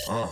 Uh.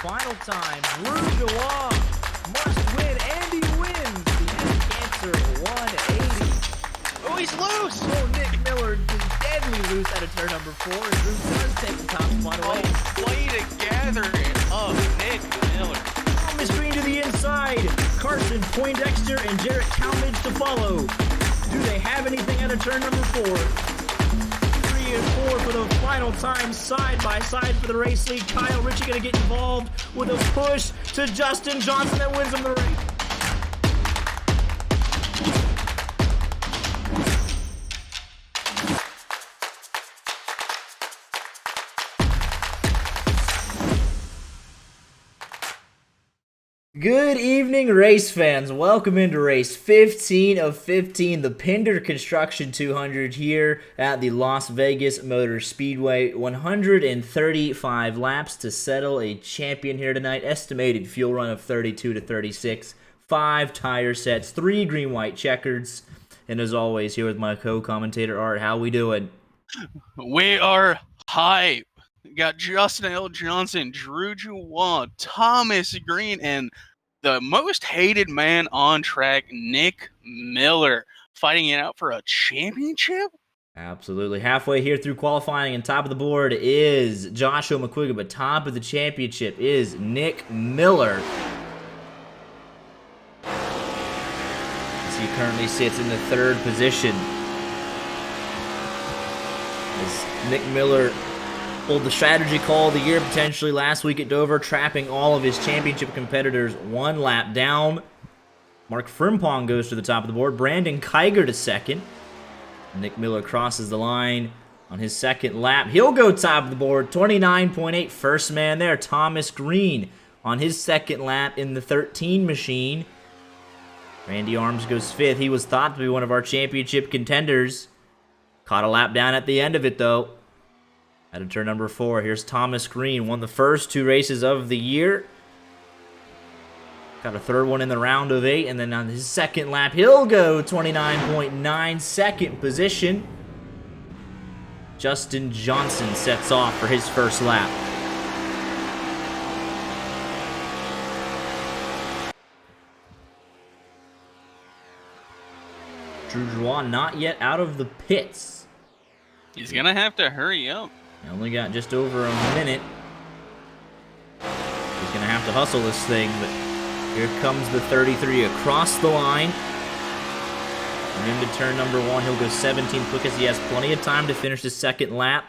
Final time, Bourgeois must win, and he wins the Cancer 180. Oh, he's loose! Oh, Nick Miller is deadly loose out of turn number 4, and Bruce does take the top spot away. Oh, way to gather it up, Nick Miller. On the screen to the inside, Carson Poindexter and Jarrett Talmadge to follow. Do they have anything out of turn number 4? 3 and 4 for the final time, side by side for the race lead. Kyle Ritchie going to get involved with a push to Justin Johnson that wins him the race. Good evening, race fans. Welcome into race 15 of 15, the Pinder Construction 200 here at the Las Vegas Motor Speedway. 135 laps to settle a champion here tonight. Estimated fuel run of 32 to 36. 5 tire sets, 3 green-white checkers. And as always, here with my co-commentator, Art. How we doing? We are hype. We got Justin L. Johnson, Drew Juwan, Thomas Green, and the most hated man on track, Nick Miller, fighting it out for a championship? Absolutely. Halfway here through qualifying, and top of the board is Joshua McQuiggan, but top of the championship is Nick Miller. As he currently sits in the 3rd position. As Nick Miller pulled the strategy call of the year potentially last week at Dover, trapping all of his championship competitors 1 lap down. Mark Frimpong goes to the top of the board. Brandon Kiger to 2nd. Nick Miller crosses the line on his 2nd lap. He'll go top of the board, 29.8. First man there, Thomas Green on his 2nd lap in the 13 machine. Randy Arms goes 5th. He was thought to be one of our championship contenders. Caught a lap down at the end of it, though. Out of turn number 4, here's Thomas Green. Won the first 2 races of the year. Got a 3rd one in the round of 8. And then on his 2nd lap, he'll go 29.9. 2nd position. Justin Johnson sets off for his 1st lap. Drew Juwan not yet out of the pits. He's going to have to hurry up. He only got just over a minute. He's going to have to hustle this thing, but here comes the 33 across the line. And into turn number 1, he'll go 17th quickest. He has plenty of time to finish his 2nd lap.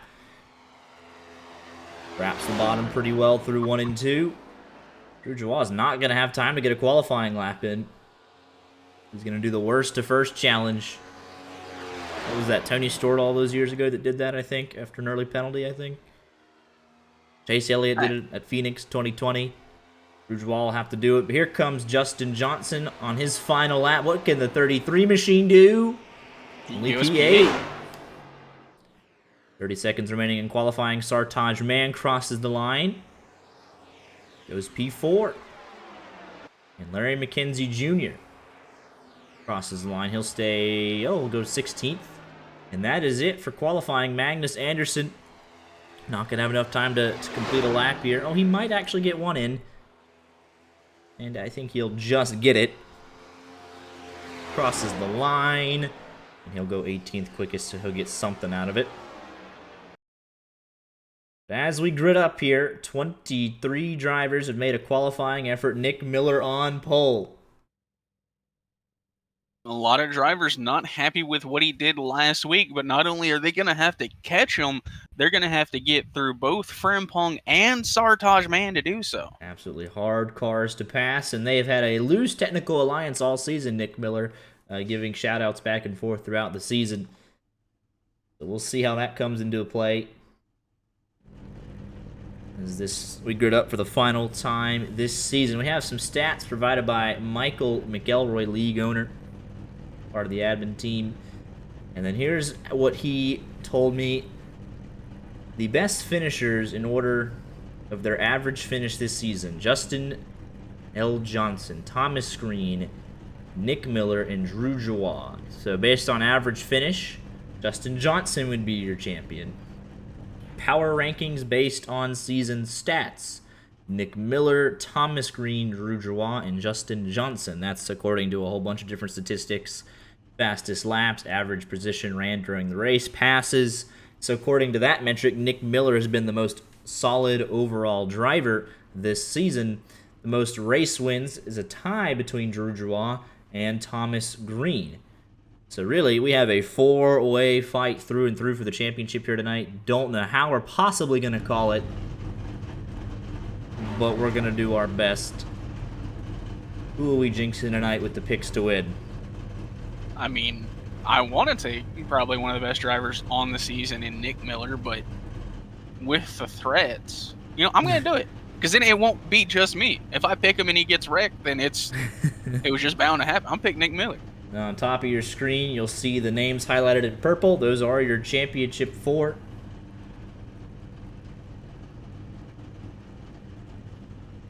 Wraps the bottom pretty well through 1 and 2. Drew Juwan is not going to have time to get a qualifying lap in. He's going to do the worst to first challenge. What was that, Tony Stewart all those years ago that did that, I think, after an early penalty, I think? Chase Elliott did it at Phoenix 2020. Drew Juwan will have to do it. But here comes Justin Johnson on his final lap. What can the 33 machine do? Only P8. 30 seconds remaining in qualifying. Sartaj Mann crosses the line. Goes P4. And Larry McKenzie Jr. crosses the line. He'll stay, he'll go 16th. And that is it for qualifying. Magnus Anderson Not going to have enough time to complete a lap here. Oh, he might actually get one in. And I think he'll just get it. Crosses the line. And he'll go 18th quickest, so he'll get something out of it. As we grid up here, 23 drivers have made a qualifying effort. Nick Miller on pole. A lot of drivers not happy with what he did last week, but not only are they going to have to catch him, they're going to have to get through both Frimpong and Sartaj Man to do so. Absolutely hard cars to pass, and they have had a loose technical alliance all season, Nick Miller, giving shout-outs back and forth throughout the season. So we'll see how that comes into play. As we grid up for the final time this season. We have some stats provided by Michael McElroy, league owner, part of the admin team. And then here's what he told me. The best finishers in order of their average finish this season: Justin L. Johnson, Thomas Green, Nick Miller, and Drew Joie. So based on average finish, Justin Johnson would be your champion. Power rankings based on season stats: Nick Miller, Thomas Green, Drew Joie, and Justin Johnson. That's according to a whole bunch of different statistics. Fastest laps, average position ran during the race, passes. So according to that metric, Nick Miller has been the most solid overall driver this season. The most race wins is a tie between Drew Joie and Thomas Green. So really, we have a four-way fight through and through for the championship here tonight. Don't know how we're possibly going to call it, but we're going to do our best. Who are we jinxing tonight with the picks to win? I mean, I want to take probably one of the best drivers on the season in Nick Miller, but with the threats, I'm going to do it. Because then it won't be just me. If I pick him and he gets wrecked, then it was just bound to happen. I'm picking Nick Miller. Now on top of your screen, you'll see the names highlighted in purple. Those are your championship 4.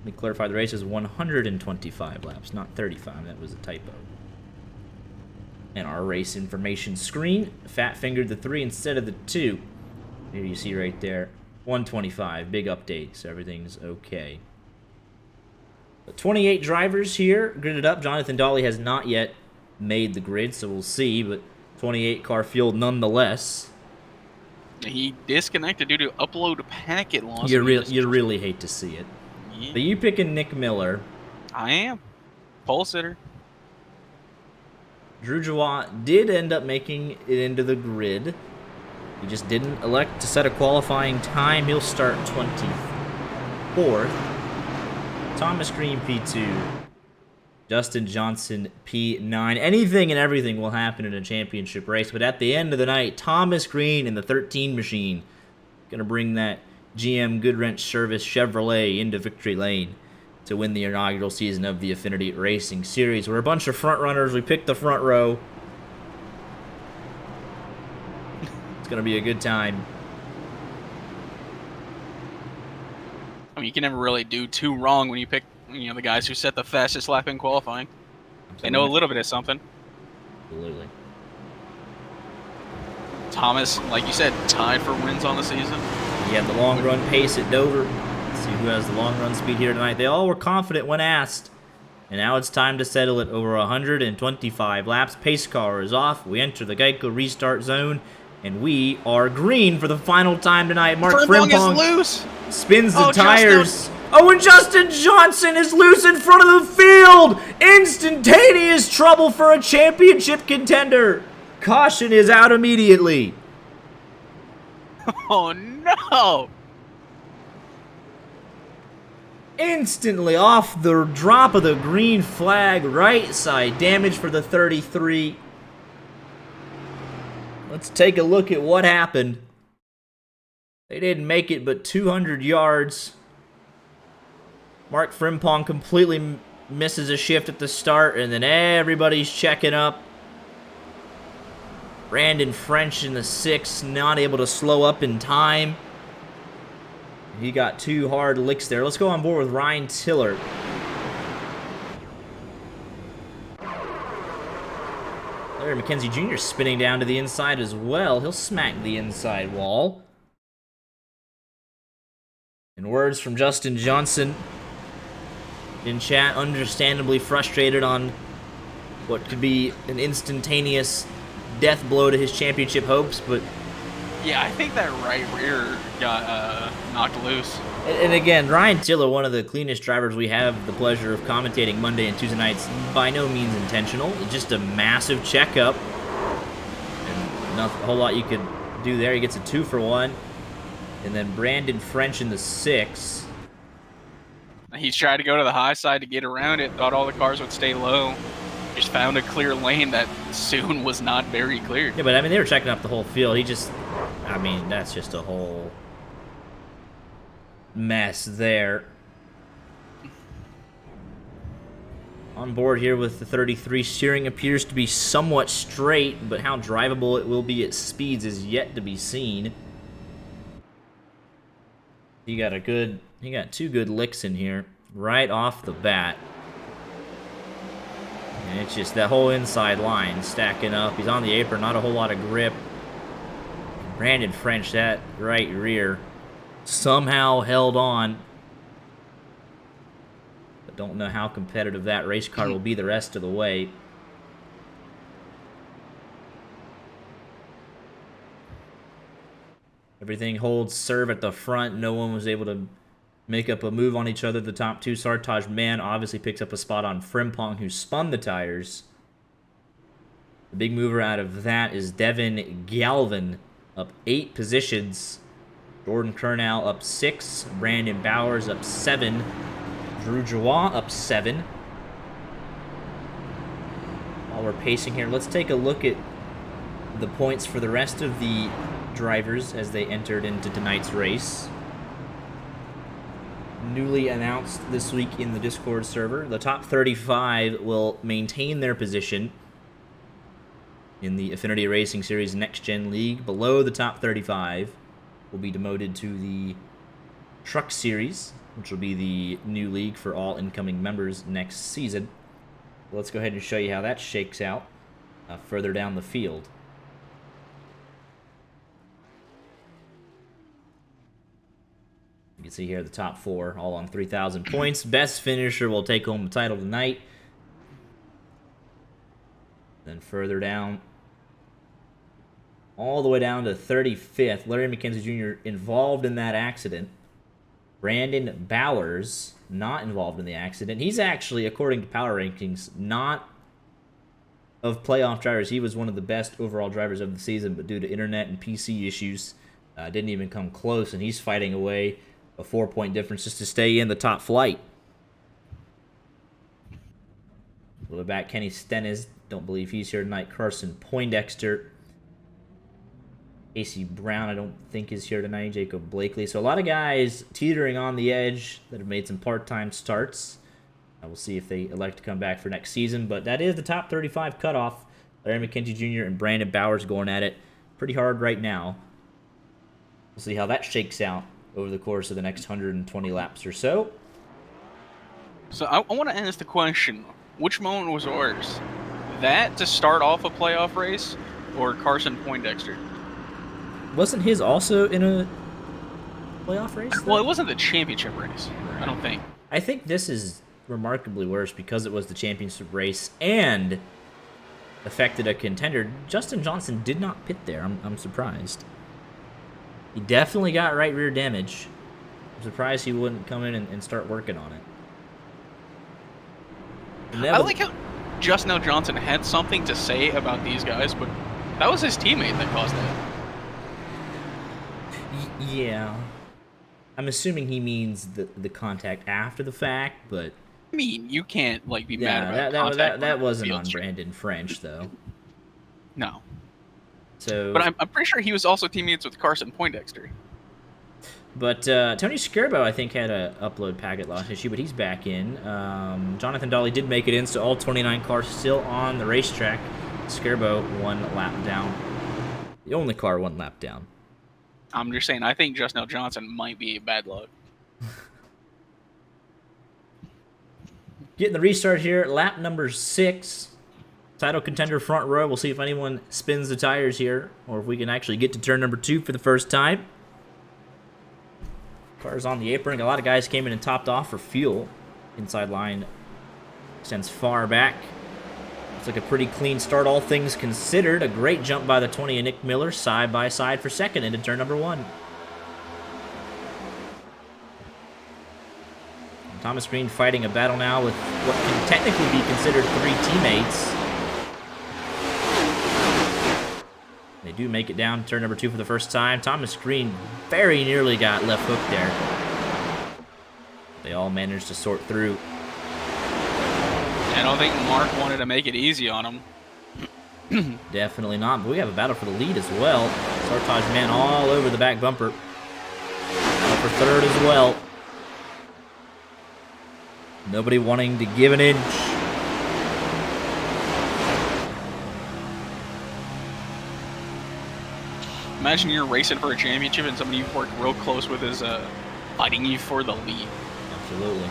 Let me clarify, the race is 125 laps, not 35. That was a typo. And our race information screen, fat-fingered the 3 instead of the 2. Here you see right there, 125, big update, so everything's okay. 28 drivers here, gridded up. Jonathan Dolly has not yet made the grid, so we'll see, but 28 car field nonetheless. He disconnected due to upload packet loss. You really hate to see it. Yeah. But you picking Nick Miller. I am. Pole sitter. Drew Joie did end up making it into the grid. He just didn't elect to set a qualifying time. He'll start 24th. Thomas Green P2. Justin Johnson P9. Anything and everything will happen in a championship race, but at the end of the night, Thomas Green in the 13 machine gonna bring that GM Goodwrench Service Chevrolet into victory lane to win the inaugural season of the Affinity Racing Series. We're a bunch of front runners. We picked the front row. It's gonna be a good time. I mean, you can never really do too wrong when you pick the guys who set the fastest lap in qualifying. Absolutely. They know a little bit of something. Absolutely. Thomas, like you said, tied for wins on the season. He had the long run pace at Dover. Let's see who has the long run speed here tonight. They all were confident when asked. And now it's time to settle it. Over 125 laps. Pace car is off. We enter the Geico restart zone. And we are green for the final time tonight. Mark Frimpong is loose. Spins the tires. Oh, and Justin Johnson is loose in front of the field. Instantaneous trouble for a championship contender. Caution is out immediately. Oh, no. Instantly off the drop of the green flag. Right side damage for the 33. Let's take a look at what happened. They didn't make it but 200 yards. Mark Frimpong completely misses a shift at the start, and then everybody's checking up. Brandon French in the 6, not able to slow up in time. He got 2 hard licks there. Let's go on board with Ryan Tiller. Larry McKenzie Jr. spinning down to the inside as well. He'll smack the inside wall. In words from Justin Johnson in chat, understandably frustrated on what could be an instantaneous death blow to his championship hopes, but Yeah, I think that right rear got knocked loose. and again, Ryan Tiller, one of the cleanest drivers we have the pleasure of commentating Monday and Tuesday nights, by no means intentional. Just a massive checkup, and not a whole lot you could do there. He gets a 2 for 1, and then Brandon French in the 6. He's tried to go to the high side to get around it, thought all the cars would stay low. Just found a clear lane that soon was not very clear. Yeah, but I mean, they were checking up the whole field. I mean, that's just a whole mess there. On board here with the 33, steering appears to be somewhat straight, but how drivable it will be at speeds is yet to be seen. He got 2 good licks in here right off the bat. And it's just that whole inside line stacking up. He's on the apron, not a whole lot of grip. Brandon French, that right rear, somehow held on. But don't know how competitive that race car will be the rest of the way. Everything holds serve at the front. No one was able to make up a move on each other. The top 2, Sartaj Mann obviously picks up a spot on Frimpong, who spun the tires. The big mover out of that is Devin Galvin, up 8 positions. Jordan Kernow up 6. Brandon Bowers up 7. Drew Jawah up 7. While we're pacing here, let's take a look at the points for the rest of the drivers as they entered into tonight's race. Newly announced this week in the Discord server, the top 35 will maintain their position in the Affinity Racing Series Next Gen League. Below the top 35 will be demoted to the Truck Series, which will be the new league for all incoming members next season. Let's go ahead and show you how that shakes out further down the field. You can see here the top 4 all on 3,000 points. Best finisher will take home the title tonight. Then further down, all the way down to 35th, Larry McKenzie Jr. involved in that accident. Brandon Bowers not involved in the accident. He's actually, according to Power Rankings, not of playoff drivers. He was one of the best overall drivers of the season, but due to internet and PC issues, didn't even come close, and he's fighting away a 4-point difference just to stay in the top flight. A little back, Kenny Stennis, don't believe he's here tonight. Carson Poindexter. Casey Brown, I don't think is here tonight. Jacob Blakely. So a lot of guys teetering on the edge that have made some part-time starts. We'll see if they elect to come back for next season. But that is the top 35 cutoff. Larry McKenzie Jr. and Brandon Bowers going at it pretty hard right now. We'll see how that shakes out over the course of the next 120 laps or so. So I want to ask the question, which moment was worse? That to start off a playoff race, or Carson Poindexter? Wasn't his also in a playoff race, though? Well, it wasn't the championship race, I don't think. I think this is remarkably worse because it was the championship race and affected a contender. Justin Johnson did not pit there. I'm surprised. He definitely got right rear damage. I'm surprised he wouldn't come in and start working on it. I like how Justin L. Johnson had something to say about these guys, but that was his teammate that caused that. Yeah. I'm assuming he means the contact after the fact, but... I mean, you can't, like, be mad about contact. That wasn't on Brandon French, though. No. So, but I'm pretty sure he was also teammates with Carson Poindexter. But Tony Scarbo, I think, had a upload packet loss issue, but he's back in. Jonathan Dolly did make it in, so all 29 cars still on the racetrack. Scarbo 1 lap down. The only car 1 lap down. I'm just saying, I think Justin L. Johnson might be bad luck. Getting the restart here, lap number 6. Title contender front row. We'll see if anyone spins the tires here, or if we can actually get to turn number 2 for the first time. Cars on the apron. A lot of guys came in and topped off for fuel. Inside line extends far back. Looks like a pretty clean start, all things considered. A great jump by the 20 of Nick Miller, side by side for second into turn number 1. Thomas Green fighting a battle now with what can technically be considered 3 teammates. They do make it down to turn number 2 for the first time. Thomas Green very nearly got left hooked there. They all managed to sort through. I don't think Mark wanted to make it easy on him. Definitely not, but we have a battle for the lead as well. Sartaj man all over the back bumper. Battle for third as well. Nobody wanting to give an inch. Imagine you're racing for a championship and somebody you've worked real close with is fighting you for the lead. Absolutely.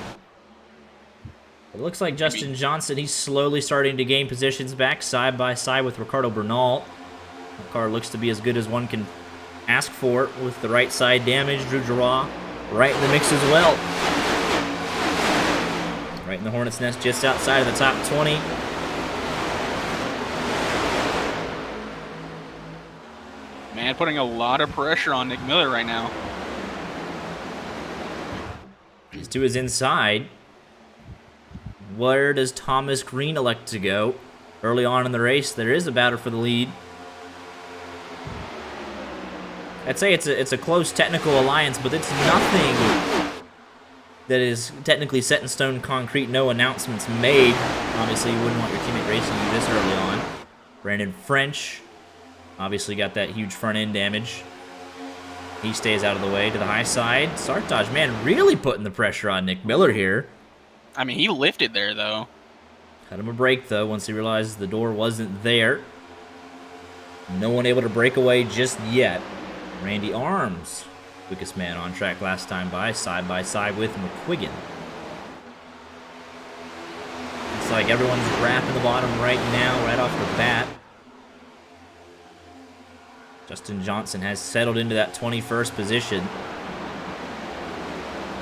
It looks like Justin Johnson, he's slowly starting to gain positions back side by side with Ricardo Bernal. The car looks to be as good as one can ask for with the right side damage. Drew Giroux right in the mix as well. Right in the Hornet's Nest just outside of the top 20. Man, putting a lot of pressure on Nick Miller right now. He's to his inside. Where does Thomas Green elect to go? Early on in the race, there is a battle for the lead. I'd say it's a close technical alliance, but it's nothing that is technically set in stone concrete. No announcements made. Obviously, you wouldn't want your teammate racing you this early on. Brandon French obviously got that huge front end damage. He stays out of the way to the high side. Sartaj, man, really putting the pressure on Nick Miller here. I mean, he lifted there, though. Cut him a break, though, once he realized the door wasn't there. No one able to break away just yet. Randy Arms, quickest man on track last time by side with McQuiggan. Looks like everyone's wrapping the bottom right now, right off the bat. Justin Johnson has settled into that 21st position.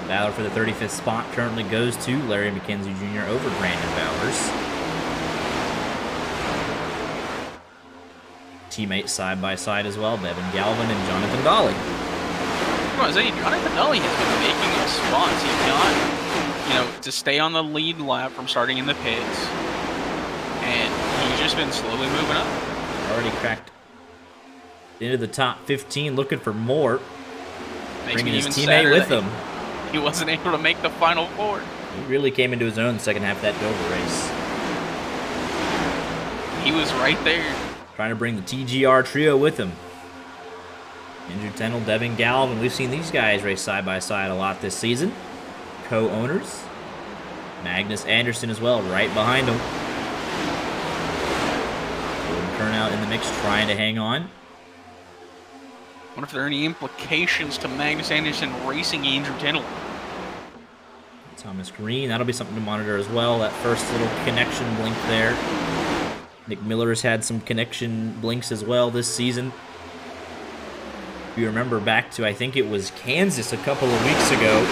Battle for the 35th spot currently goes to Larry McKenzie Jr. over Brandon Bowers. Teammates side by side as well, Bevan Galvin and Jonathan Dolly. I was saying, Jonathan Dolly has been making his spots. He's got, to stay on the lead lap from starting in the pits. And he's just been slowly moving up. Already cracked into the top 15, looking for more. Bringing his teammate with him. He wasn't able to make the Final Four. He really came into his own the second half of that Dover race. He was right there. Trying to bring the TGR trio with him. Andrew Tennell, Devin Galvin. We've seen these guys race side by side a lot this season. Co-owners. Magnus Anderson as well, right behind him. Golden Turnout in the mix, trying to hang on. I wonder if there are any implications to Magnus Anderson racing Andrew Tennell. Thomas Green, that'll be something to monitor as well. That first little connection blink there. Nick Miller's had some connection blinks as well this season. If you remember back to, I think it was Kansas a couple of weeks ago.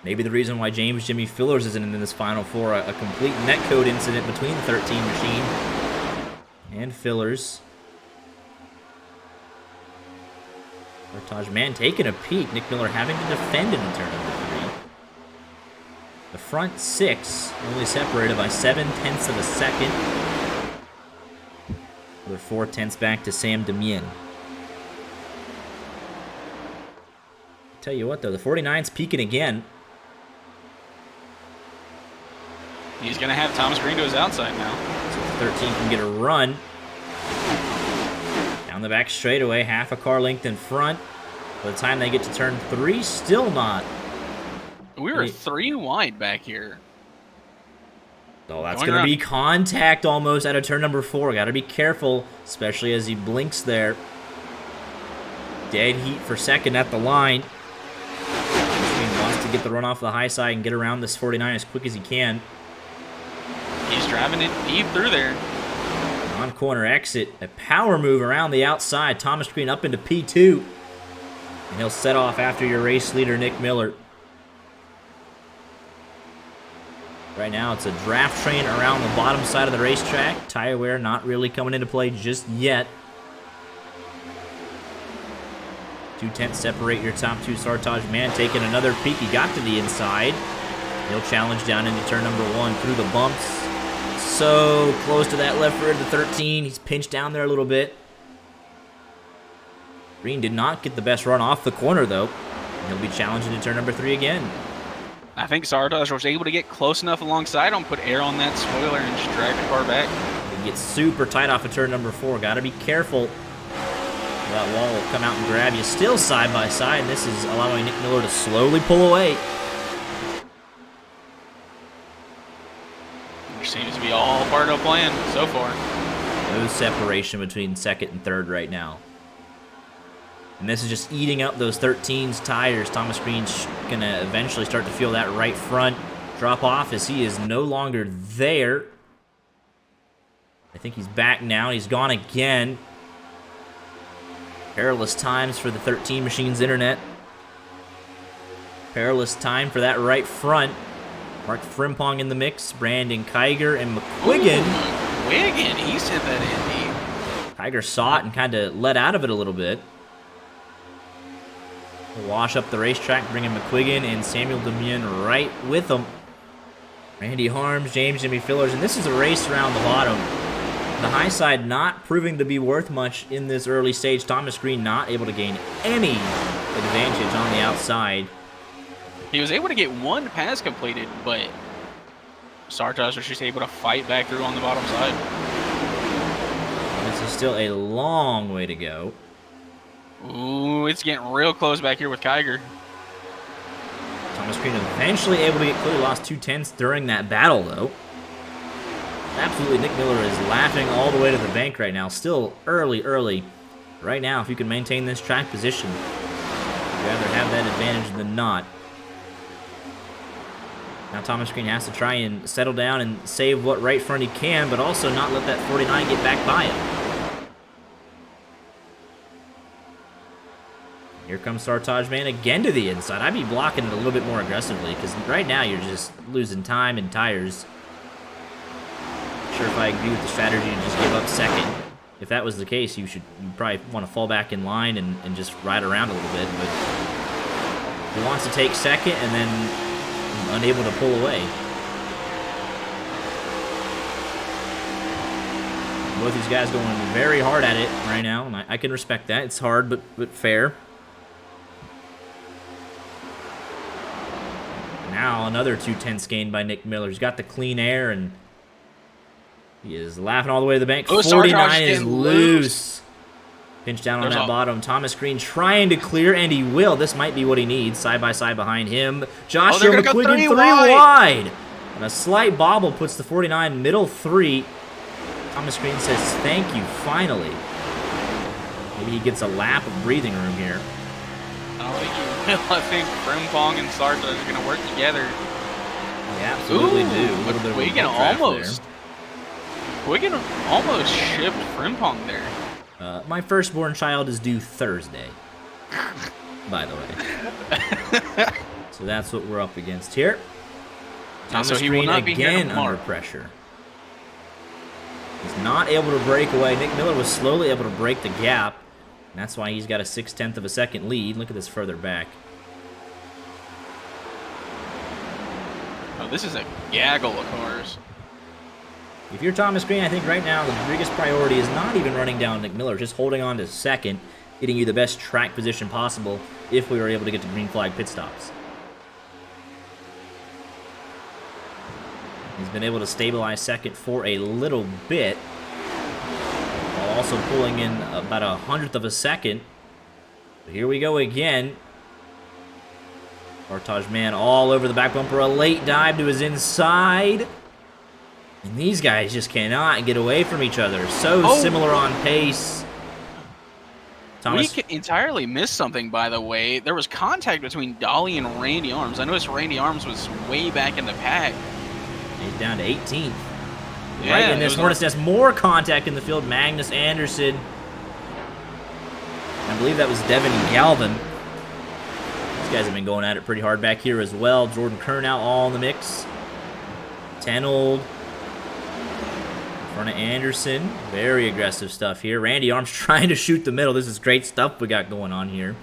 Maybe the reason why James Jimmy Fillers isn't in this Final Four, a complete netcode incident between the 13 machine and Fillers. Sartaj, man, taking a peek. Nick Miller having to defend in turn number 3. The front 6 only separated by 7/10 of a second. Another 4/10 back to Sam Demien. Tell you what, though, the 49's peaking again. He's going to have Thomas Green to his outside now. So the 13 can get a run. Down the back straightaway, half a car length in front. By the time they get to turn 3, still not. We were 3 wide back here. Oh, that's going to be contact almost out of turn number 4. Got to be careful, especially as he blinks there. Dead heat for second at the line. He wants to get the run off the high side and get around this 49 as quick as he can. He's driving it deep through there. On corner exit, a power move around the outside. Thomas Green up into P2. And he'll set off after your race leader, Nick Miller. Right now, it's a draft train around the bottom side of the racetrack. Tire wear not really coming into play just yet. 2/10 separate your top two. Sartaj Man taking another peek. He got to the inside. He'll challenge down into turn number 1 through the bumps. So close to that left rear of the 13. He's pinched down there a little bit. Green did not get the best run off the corner, though. He'll be challenged into turn number 3 again. I think Sartaj was able to get close enough alongside him, put air on that spoiler, and just drag the car back. He gets super tight off of turn number 4. Got to be careful. That wall will come out and grab you. Still side by side, and this is allowing Nick Miller to slowly pull away. Which seems to be all part of the plan so far. No separation between second and third right now. And this is just eating up those 13's tires. Thomas Green's going to eventually start to feel that right front drop off as he is no longer there. I think he's back now. He's gone again. Perilous times for the 13 Machines Internet. Perilous time for that right front. Mark Frimpong in the mix. Brandon Kiger and McQuiggan. Ooh, McQuiggan, he sent that in. Kiger saw it and kind of let out of it a little bit. Wash up the racetrack, bringing McQuiggan and Samuel Demian right with them. Randy Harms, James Jimmy Fillers, and this is a race around the bottom. The high side not proving to be worth much in this early stage. Thomas Green not able to gain any advantage on the outside. He was able to get one pass completed, but Sartaj was just able to fight back through on the bottom side. This is still a long way to go. Ooh, it's getting real close back here with Kiger. Thomas Green eventually able to get clear. Lost 2/10 during that battle, though. Absolutely, Nick Miller is laughing all the way to the bank right now. Still early. Right now, if you can maintain this track position, you'd rather have that advantage than not. Now Thomas Green has to try and settle down and save what right front he can, but also not let that 49 get back by him. Here comes Sartaj Man again to the inside. I'd be blocking it a little bit more aggressively because right now you're just losing time and tires. Not sure if I agree with the strategy to just give up second. If that was the case, you probably want to fall back in line and just ride around a little bit. But he wants to take second and then unable to pull away. Both these guys going very hard at it right now, and I can respect that. It's hard, but fair. Now another 2/10 gained by Nick Miller. He's got the clean air, and he is laughing all the way to the bank. Oh, 49 is loose. loose. Pinch down on that bottom. Thomas Green trying to clear, and he will. This might be what he needs. Side by side behind him. Joshua McQuiggan three wide. And a slight bobble puts the 49 middle 3. Thomas Green says, thank you, finally. Maybe he gets a lap of breathing room here. I don't think he will. I think Frimpong and Sartaj are going to work together. They absolutely do. But Quiggin almost shipped Frimpong there. My firstborn child is due Thursday, by the way. So that's what we're up against here. Thomas Green again under pressure. He's not able to break away. Nick Miller was slowly able to break the gap. And that's why he's got a 6/10 of a second lead. Look at this further back. Oh, this is a gaggle of cars. If you're Thomas Green, I think right now the biggest priority is not even running down Nick Miller, just holding on to second, getting you the best track position possible if we were able to get to green flag pit stops. He's been able to stabilize second for a little bit, while also pulling in about 100th of a second. But here we go again. Sartaj Man all over the back bumper, a late dive to his inside. And these guys just cannot get away from each other. So similar on pace. Thomas. We entirely missed something, by the way. There was contact between Dolly and Randy Arms. I noticed Randy Arms was way back in the pack. He's down to 18th. Yeah, right in this Hornets Nest, more contact in the field. Magnus Anderson. I believe that was Devin Galvin. guys have been going at it pretty hard back here as well. Jordan Kernow all in the mix. 10 old. In front of Anderson. Very aggressive stuff here. Randy Arms trying to shoot the middle. This is great stuff we got going on here.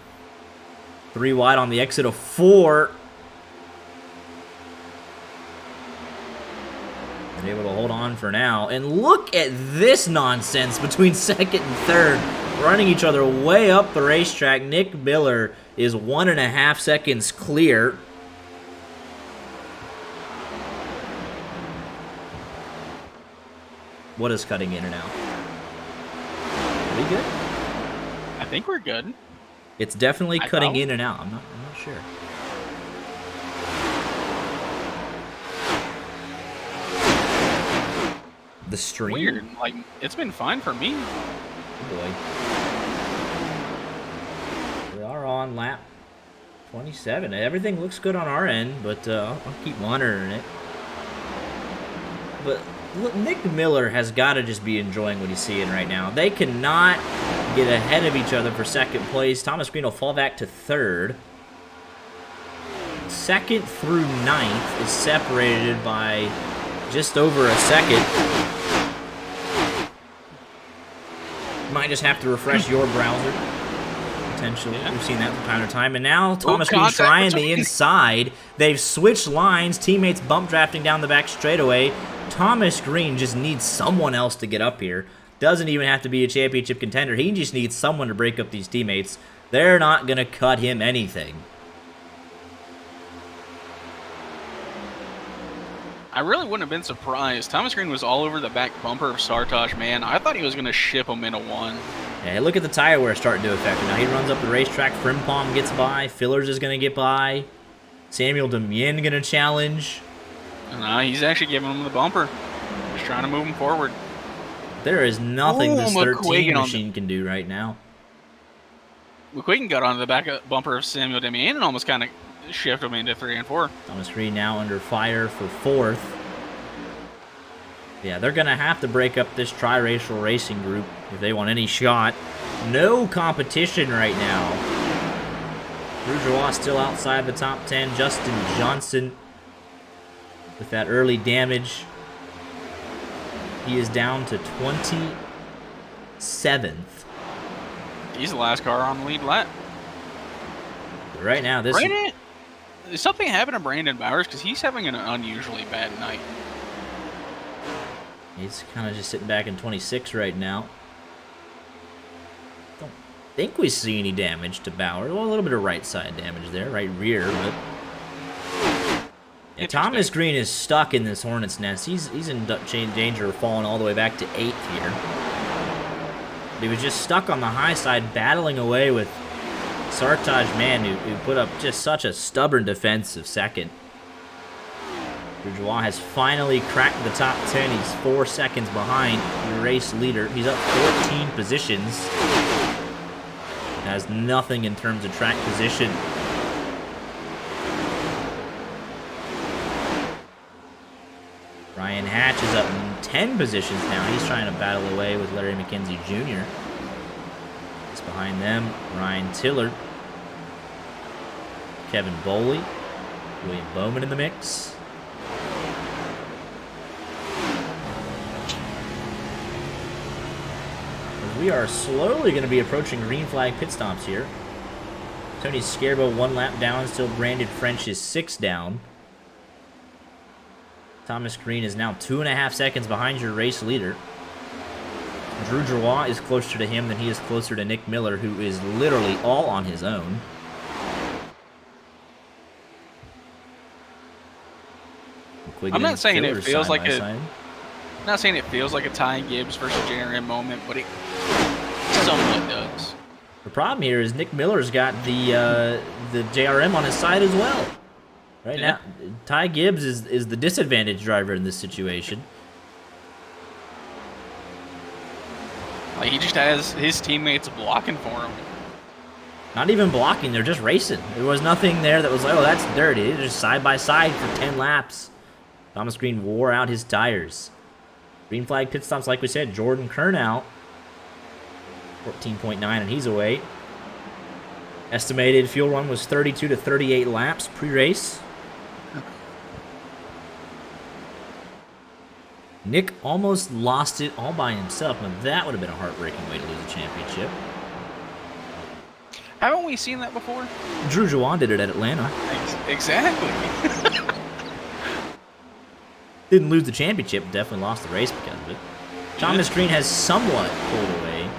3 wide on the exit of 4. They're able to hold on for now. And look at this nonsense between second and third. Running each other way up the racetrack. Nick Miller is 1.5 seconds clear. What is cutting in and out? Are we good? I think we're good. It's definitely cutting in and out. I'm not sure. The stream? Weird. Like, it's been fine for me. Oh boy. We are on lap 27. Everything looks good on our end, but I'll keep monitoring it. But look, Nick Miller has got to just be enjoying what he's seeing right now. They cannot get ahead of each other for second place. Thomas Green will fall back to third. Second through ninth is separated by just over a second. Might just have to refresh your browser. Potentially. Yeah. We've seen that from time to time. And now Thomas Green trying the inside. They've switched lines. Teammates bump drafting down the back straightaway. Thomas Green just needs someone else to get up here. Doesn't even have to be a championship contender. He just needs someone to break up these teammates. They're not going to cut him anything. I really wouldn't have been surprised. Thomas Green was all over the back bumper of Sartosh, man. I thought he was going to ship him into 1. Yeah, look at the tire wear starting to affect him. Now he runs up the racetrack. Frimpong gets by. Fillers is going to get by. Samuel Demien going to challenge. No, he's actually giving him the bumper. Just trying to move him forward. There is nothing this 13 machine can do right now. McQuiggan got onto the back bumper of Samuel Demien and almost kind of shift him into 3 and 4. Thomas Green now under fire for 4th. Yeah, they're going to have to break up this tri-racial racing group if they want any shot. No competition right now. Bourgeois still outside the top 10. Justin Johnson with that early damage. He is down to 27th. He's the last car on the lead lap. Right now, this... Is something happened to Brandon Bowers? Because he's having an unusually bad night. He's kind of just sitting back in 26 right now. Don't think we see any damage to Bowers. Well, a little bit of right side damage there, right rear, but... Yeah, Thomas Green is stuck in this hornet's nest. He's in danger of falling all the way back to 8th here. He was just stuck on the high side, battling away with Sartaj Man, who put up just such a stubborn defense of second. Bourgeois has finally cracked the top 10. He's 4 seconds behind the race leader. He's up 14 positions. Has nothing in terms of track position. Ryan Hatch is up in 10 positions now. He's trying to battle away with Larry McKenzie Jr. It's behind them, Ryan Tillard, Kevin Boley, William Bowman in the mix. We are slowly going to be approaching green flag pit stops here. Tony Scarbo 1 lap down, still Brandon French is 6 down. Thomas Green is now 2.5 seconds behind your race leader. Drew Drouin is closer to him than he is closer to Nick Miller, who is literally all on his own. I'm not saying it feels like a Ty Gibbs versus JRM moment, but it somewhat does. The problem here is Nick Miller's got the JRM on his side as well. Right now, Ty Gibbs is the disadvantaged driver in this situation. Like, he just has his teammates blocking for him. Not even blocking, they're just racing. There was nothing there that was like, oh, that's dirty. They're just side by side for 10 laps. Thomas Green wore out his tires. Green flag pit stops, like we said, Jordan Kernow, 14.9, and he's away. Estimated fuel run was 32 to 38 laps pre-race. Nick almost lost it all by himself. Now that would have been a heartbreaking way to lose a championship. Haven't we seen that before? Drew Juan did it at Atlanta. Exactly. Didn't lose the championship, definitely lost the race because of it. Thomas Green has somewhat pulled away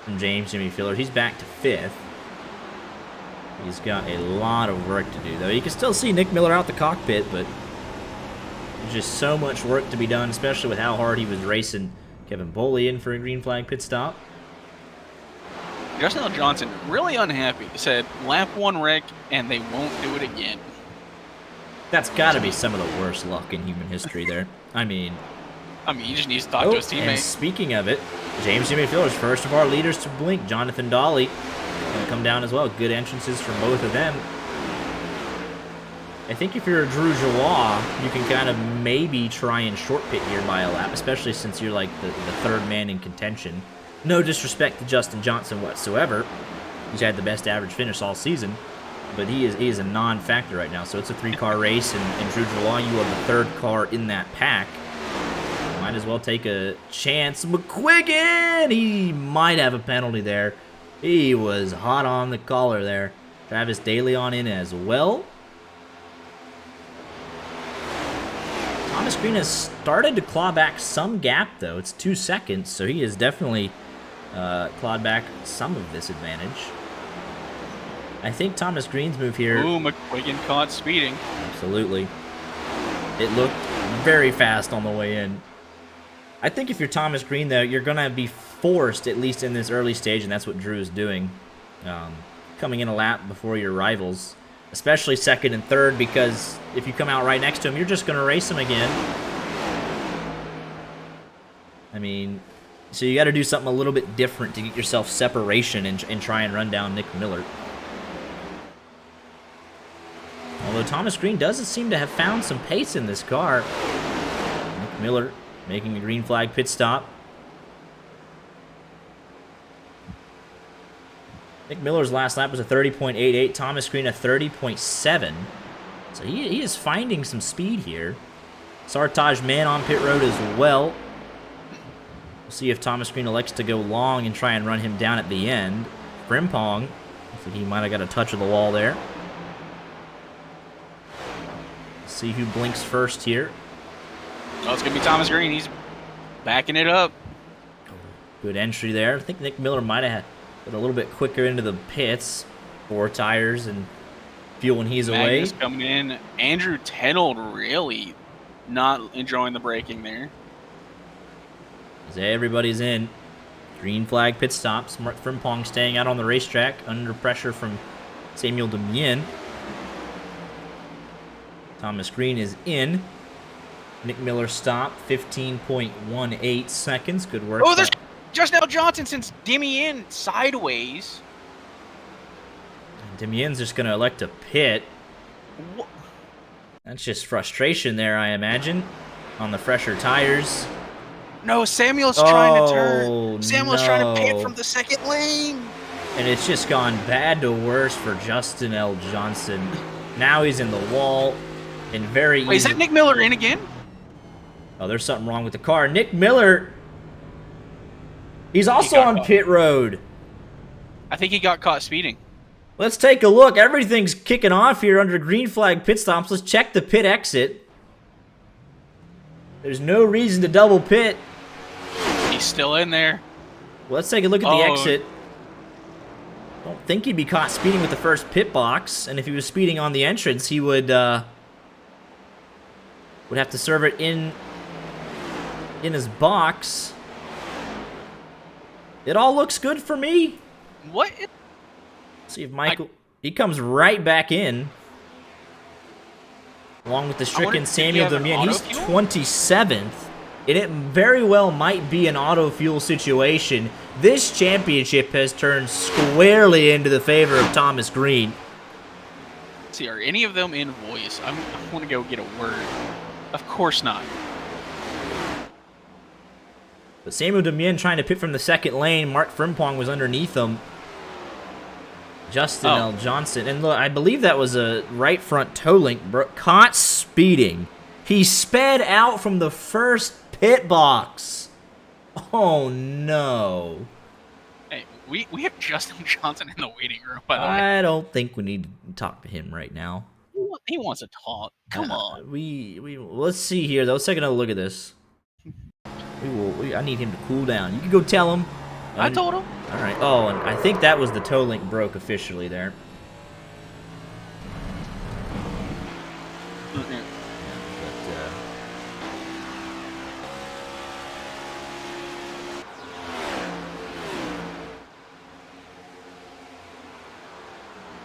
from James Jimmy Filler. He's back to 5th. He's got a lot of work to do, though. You can still see Nick Miller out the cockpit, but there's just so much work to be done, especially with how hard he was racing Kevin Boley in for a green flag pit stop. Justin L. Johnson, really unhappy, said lap 1 wreck and they won't do it again. That's got to be some of the worst luck in human history there. I mean, he just needs to talk to his and teammates. speaking of it, James Jimmy Filler's first of our leaders to blink. Jonathan Dolly going to come down as well. Good entrances from both of them. I think if you're a Drew Joie, you can kind of maybe try and short pit here by a lap, especially since you're like the third man in contention. No disrespect to Justin Johnson whatsoever. He's had the best average finish all season, but he is a non-factor right now. So it's a 3-car race, and Drew Joie, you are the 3rd car in that pack. Might as well take a chance. McQuiggan! He might have a penalty there. He was hot on the collar there. Travis Daly on in as well. Thomas Green has started to claw back some gap, though. It's 2 seconds, so he has definitely clawed back some of this advantage. I think Thomas Green's move here... Ooh, McQuiggan caught speeding. Absolutely. It looked very fast on the way in. I think if you're Thomas Green, though, you're going to be forced, at least in this early stage, and that's what Drew is doing, coming in a lap before your rivals, especially 2nd and 3rd, because if you come out right next to him, you're just going to race him again. I mean, so you got to do something a little bit different to get yourself separation and try and run down Nick Miller. Although Thomas Green does seem to have found some pace in this car. Nick Miller making a green flag pit stop. Nick Miller's last lap was a 30.88. Thomas Green a 30.7. So he is finding some speed here. Sartaj man on pit road as well. We'll see if Thomas Green elects to go long and try and run him down at the end. Frimpong, looks like he might have got a touch of the wall there. See who blinks first here. Oh, it's going to be Thomas Green. He's backing it up. Good entry there. I think Nick Miller might have been a little bit quicker into the pits. 4 tires and fuel when he's Magnus away. Coming in. Andrew Tenold really not enjoying the braking there. As everybody's in. Green flag pit stops. Mark Frimpong staying out on the racetrack under pressure from Samuel Demien. Thomas Green is in. Nick Miller stopped, 15.18 seconds. Good work. Oh, there's Justin L. Johnson since Demien sideways. Demien's just going to elect to pit. What? That's just frustration there, I imagine, on the fresher tires. No, Samuel's trying to turn. Oh, Samuel's trying to pit no. from the 2nd lane. And it's just gone bad to worse for Justin L. Johnson. Now he's in the wall. And very Wait, is that Nick Miller in again? Oh, there's something wrong with the car. Nick Miller, he's also on caught. pit road. I think he got caught speeding. Let's take a look. Everything's kicking off here under green flag pit stops. Let's check the pit exit. There's no reason to double pit. He's still in there. Well, let's take a look at the exit. Don't think he'd be caught speeding with the first pit box, and if he was speeding on the entrance, he would have to serve it in his box. It all looks good for me. What? See if Michael... He comes right back in. Along with the stricken Samuel Demien. He's 27th. And it very well might be an auto fuel situation. This championship has turned squarely into the favor of Thomas Green. Let's see, are any of them in voice? I want to go get a word. Of course not. But Samuel Demien trying to pit from the 2nd lane. Mark Frimpong was underneath him. Justin L. Johnson. And look, I believe that was a right front toe link, caught speeding. He sped out from the first pit box. Oh, no. Hey, we have Justin Johnson in the waiting room, by the way. I don't think we need to talk to him right now. He wants to talk. Come on. Let's see here, though. Let's take another look at this. I need him to cool down. You can go tell him. I told him. All right. Oh, and I think that was the toe link broke officially there.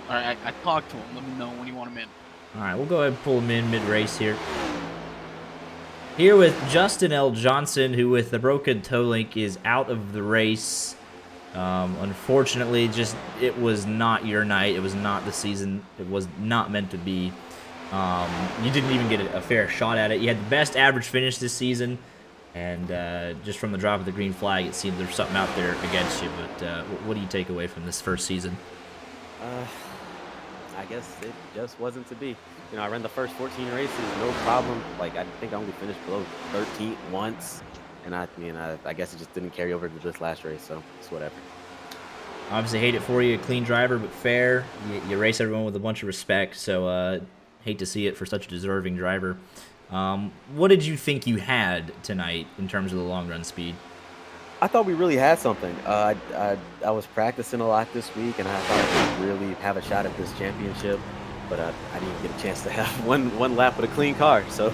All right, I talked to him. Let me know when you want him in. All right, we'll go ahead and pull him in mid-race here. Here with Justin L. Johnson, who with the broken toe link is out of the race. Unfortunately, it was not your night. It was not the season. It was not meant to be. You didn't even get a fair shot at it. You had the best average finish this season, and just from the drop of the green flag, it seemed there's something out there against you. But what do you take away from this first season? I guess it just wasn't to be. You know, I ran the first 14 races, no problem. Like, I think I only finished below 13th once. And I guess it just didn't carry over to this last race, so it's whatever. Obviously, hate it for you. A clean driver, but fair. You race everyone with a bunch of respect, so hate to see it for such a deserving driver. What did you think you had tonight in terms of the long-run speed? I thought we really had something. I was practicing a lot this week, and I thought I could really have a shot at this championship. But I didn't get a chance to have one lap with a clean car, so...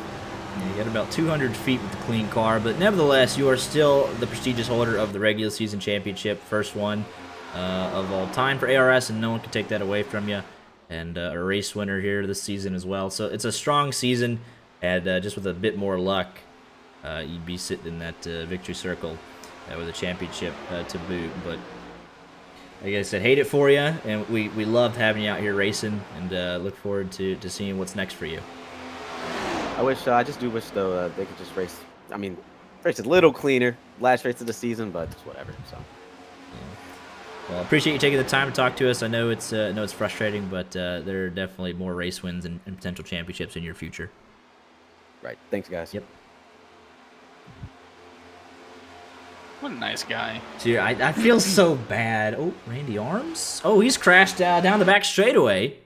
Yeah, you got about 200 feet with the clean car, but nevertheless, you are still the prestigious holder of the regular season championship, first one of all time for ARS, and no one can take that away from you. And a race winner here this season as well. So it's a strong season, and just with a bit more luck, you'd be sitting in that victory circle with a championship to boot. But like I said, hate it for you, and we loved having you out here racing, and look forward to seeing what's next for you. I just do wish, though, they could just race. I mean, race a little cleaner. Last race of the season, but it's whatever. So. Yeah. Well, I appreciate you taking the time to talk to us. I know it's frustrating, but there are definitely more race wins and potential championships in your future. Right. Thanks, guys. Yep. What a nice guy. Dude, I feel so bad. Oh, Randy Arms? Oh, he's crashed down the back straightaway.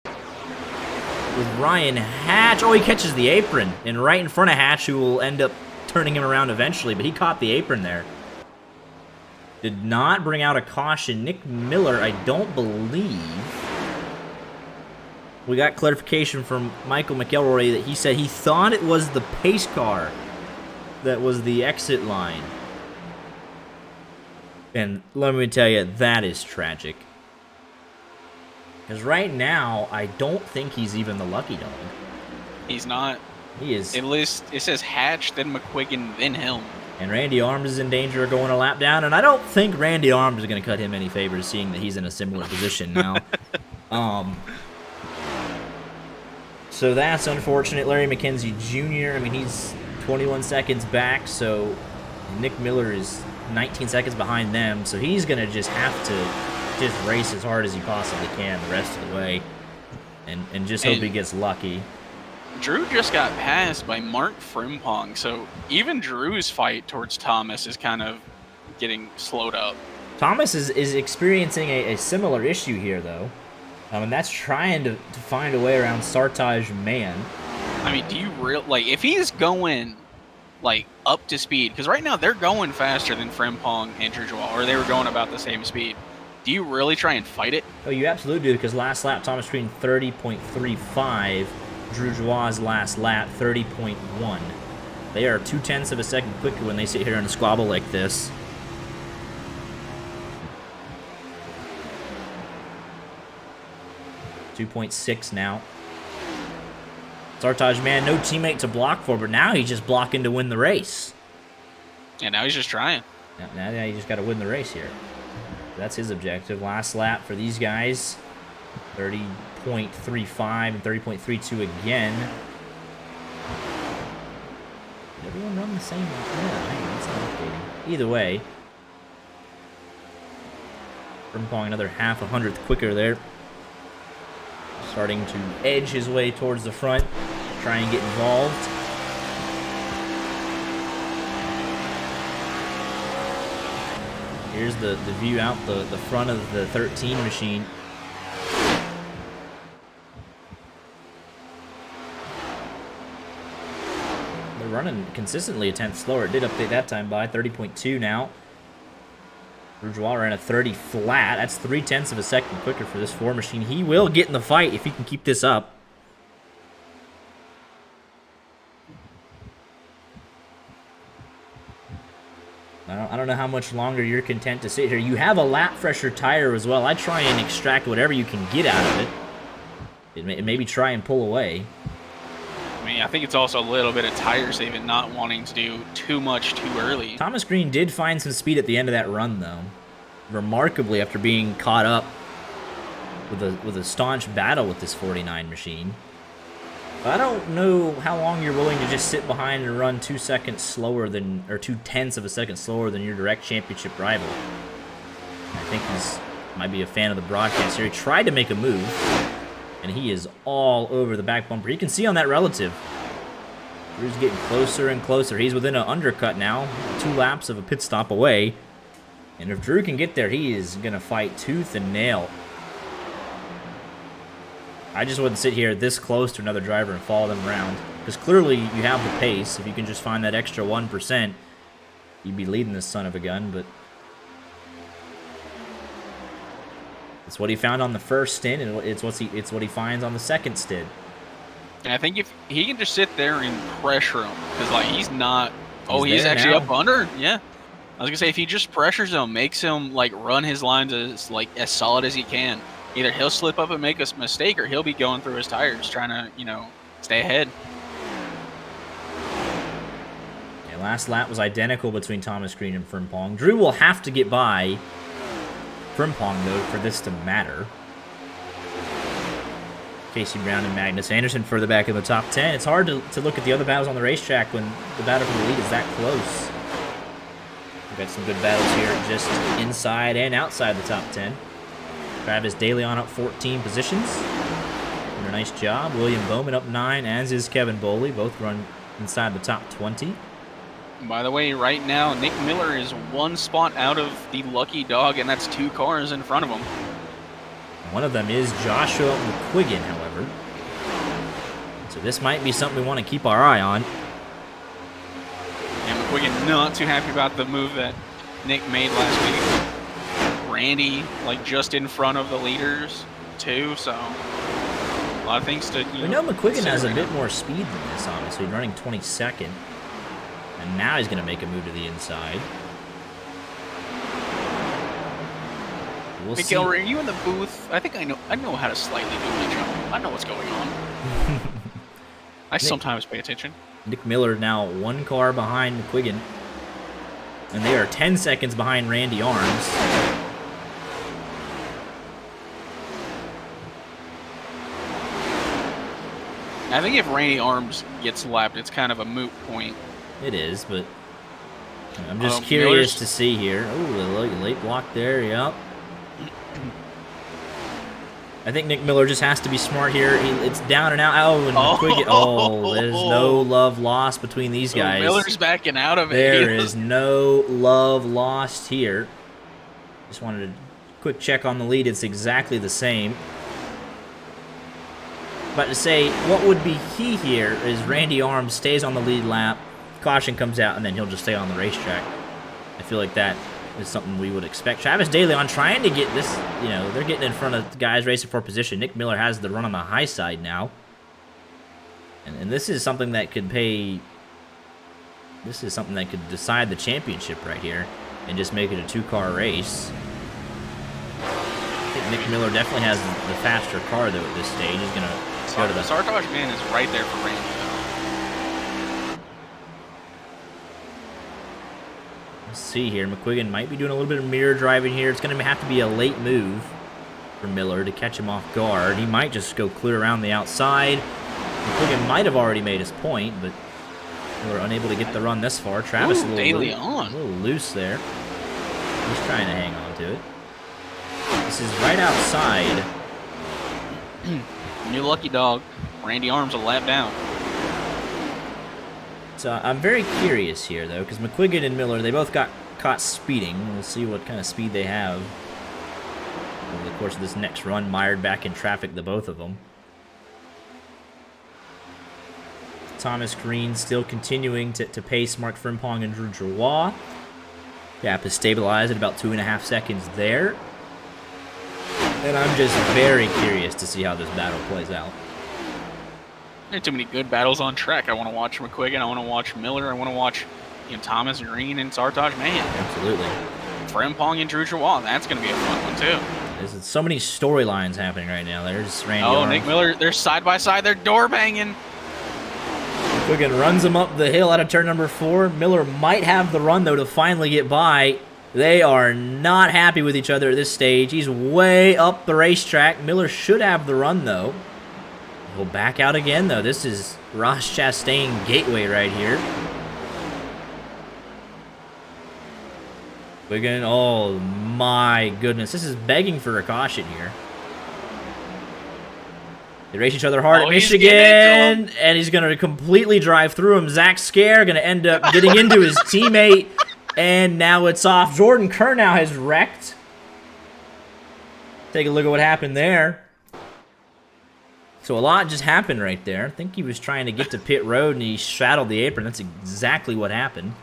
With Ryan Hatch. Oh, he catches the apron. And right in front of Hatch, who will end up turning him around eventually. But he caught the apron there. Did not bring out a caution. Nick Miller, I don't believe. We got clarification from Michael McElroy that he said he thought it was the pace car that was the exit line. And let me tell you, that is tragic. Because right now, I don't think he's even the lucky dog. He's not. He is. At least it says Hatch, then McQuiggan, then him. And Randy Arms is in danger of going a lap down, and I don't think Randy Arms is going to cut him any favors, seeing that he's in a similar position now. So that's unfortunate. Larry McKenzie Jr., I mean, he's 21 seconds back, so Nick Miller is 19 seconds behind them, so he's going to just have to just race as hard as he possibly can the rest of the way and just hope he gets lucky. Drew just got passed by Mark Frimpong, so even Drew's fight towards Thomas is kind of getting slowed up. Thomas is experiencing a similar issue here, though. And that's trying to find a way around Sartaj Man. I mean, do you if he's going up to speed, because right now they're going faster than Frimpong and Drew, or they were going about the same speed. Do you really try and fight it? Oh, you absolutely do, because last lap Thomas screened 30.35. Drew Joie's last lap, 30.1. They are 0.2 of a second quicker when they sit here in a squabble like this. .6 now. Sartaj Man, no teammate to block for, but now he's just blocking to win the race. Yeah, now he's just trying. Now you just got to win the race here. That's his objective. Last lap for these guys, 30.35 and 30.32 again. Did everyone run the same lap? No, that's not updating. Either way. Frimpong another half a hundredth quicker there. Starting to edge his way towards the front, try and get involved. Here's the view out the front of the 13 machine. They're running consistently a tenth slower. It did update that time by 30.2 now. Bourgeois ran a 30 flat. That's 0.3 of a second quicker for this 4 machine. He will get in the fight if he can keep this up. I don't know how much longer you're content to sit here. You have a lap fresher tire as well. I try and extract whatever you can get out of it. Maybe try and pull away. I mean, I think it's also a little bit of tire saving, not wanting to do too much too early. Thomas Green did find some speed at the end of that run, though. Remarkably, after being caught up with a staunch battle with this 49 machine. I don't know how long you're willing to just sit behind and run 2 seconds slower than, or 0.2 of a second slower than your direct championship rival. I think he's might be a fan of the broadcast here. He tried to make a move, and he is all over the back bumper. You can see on that relative, Drew's getting closer and closer. He's within an undercut now, 2 laps of a pit stop away. And if Drew can get there, he is going to fight tooth and nail. I just wouldn't sit here this close to another driver and follow them around. Because clearly you have the pace. If you can just find that extra 1%, you'd be leading this son of a gun. But it's what he found on the first stint, and it's what he finds on the second stint. And I think if he can just sit there and pressure him, because like he's not. He's actually now. up under. Yeah, I was gonna say if he just pressures him, makes him like run his lines as solid as he can. Either he'll slip up and make a mistake, or he'll be going through his tires trying to stay ahead. Yeah, last lap was identical between Thomas Green and Frimpong. Drew will have to get by Frimpong though for this to matter. Casey Brown and Magnus Anderson further back in the top 10. It's hard to look at the other battles on the racetrack when the battle for the lead is that close. We've got some good battles here just inside and outside the top 10. Travis DeLeon up 14 positions. Doing a nice job. William Bowman up 9, as is Kevin Boley. Both run inside the top 20. By the way, right now, Nick Miller is 1 spot out of the lucky dog, and that's 2 cars in front of him. One of them is Joshua McQuiggan, however. So this might be something we want to keep our eye on. And McQuiggan not too happy about the move that Nick made last week. Randy, like, just in front of the leaders, too, so a lot of things to, We know McQuiggan has a bit more speed than this, obviously, running 22nd. And now he's going to make a move to the inside. We'll see. Miguel, are you in the booth? I think I know how to slightly do my job. I know what's going on. I sometimes pay attention. Nick Miller now 1 car behind McQuiggan. And they are 10 seconds behind Randy Arms. I think if Randy Arms gets lapped, it's kind of a moot point. It is, but I'm just curious to see here. Oh, the late block there, yep. I think Nick Miller just has to be smart here. It's down and out. Oh, and McQuiggan. Oh, there's no love lost between these guys. Miller's backing out of it. There is no love lost here. Just wanted a quick check on the lead. It's exactly the same. But to say, what would be key here is Randy Arms stays on the lead lap, caution comes out, and then he'll just stay on the racetrack. I feel like that is something we would expect. Travis DeLeon trying to get this, they're getting in front of the guys racing for position. Nick Miller has the run on the high side now. And this is something that could pay, this is something that could decide the championship right here and just make it a 2-car race. I think Nick Miller definitely has the faster car, though, at this stage. He's going to go to the... Sartosh man is right there for Randy. Let's see here. McQuiggan might be doing a little bit of mirror driving here. It's going to have to be a late move for Miller to catch him off guard. He might just go clear around the outside. McQuiggan might have already made his point, but Miller unable to get the run this far. Travis a little loose there. He's trying to hang on to it. Thomas is right outside. You lucky dog. Randy Arms a lap down. So I'm very curious here, though, because McQuiggan and Miller, they both got caught speeding. We'll see what kind of speed they have over the course of this next run, mired back in traffic, the both of them. Thomas Green still continuing to pace Mark Frimpong and Drew Giroir. Gap is stabilized at about 2.5 seconds there. And I'm just very curious to see how this battle plays out. There are too many good battles on track. I want to watch McQuiggan. I want to watch Miller. I want to watch Thomas Green and Sartaj Mahan. Absolutely. Frimpong and Drew Giroir. That's going to be a fun one, too. There's so many storylines happening right now. There's Randy Oh, Arms. Nick Miller. They're side by side. They're door banging. McQuiggan runs him up the hill out of turn number 4. Miller might have the run, though, to finally get by. They are not happy with each other at this stage. He's way up the racetrack. Miller should have the run, though. He'll back out again, though. This is Ross Chastain Gateway right here. McQuiggan, oh my goodness. This is begging for a caution here. They race each other hard at Michigan, and he's going to completely drive through him. Zach Scare going to end up getting into his teammate, and now it's off. Jordan Kernow has wrecked. Take a look at what happened there. So a lot just happened right there. I think he was trying to get to pit road, and he straddled the apron. That's exactly what happened.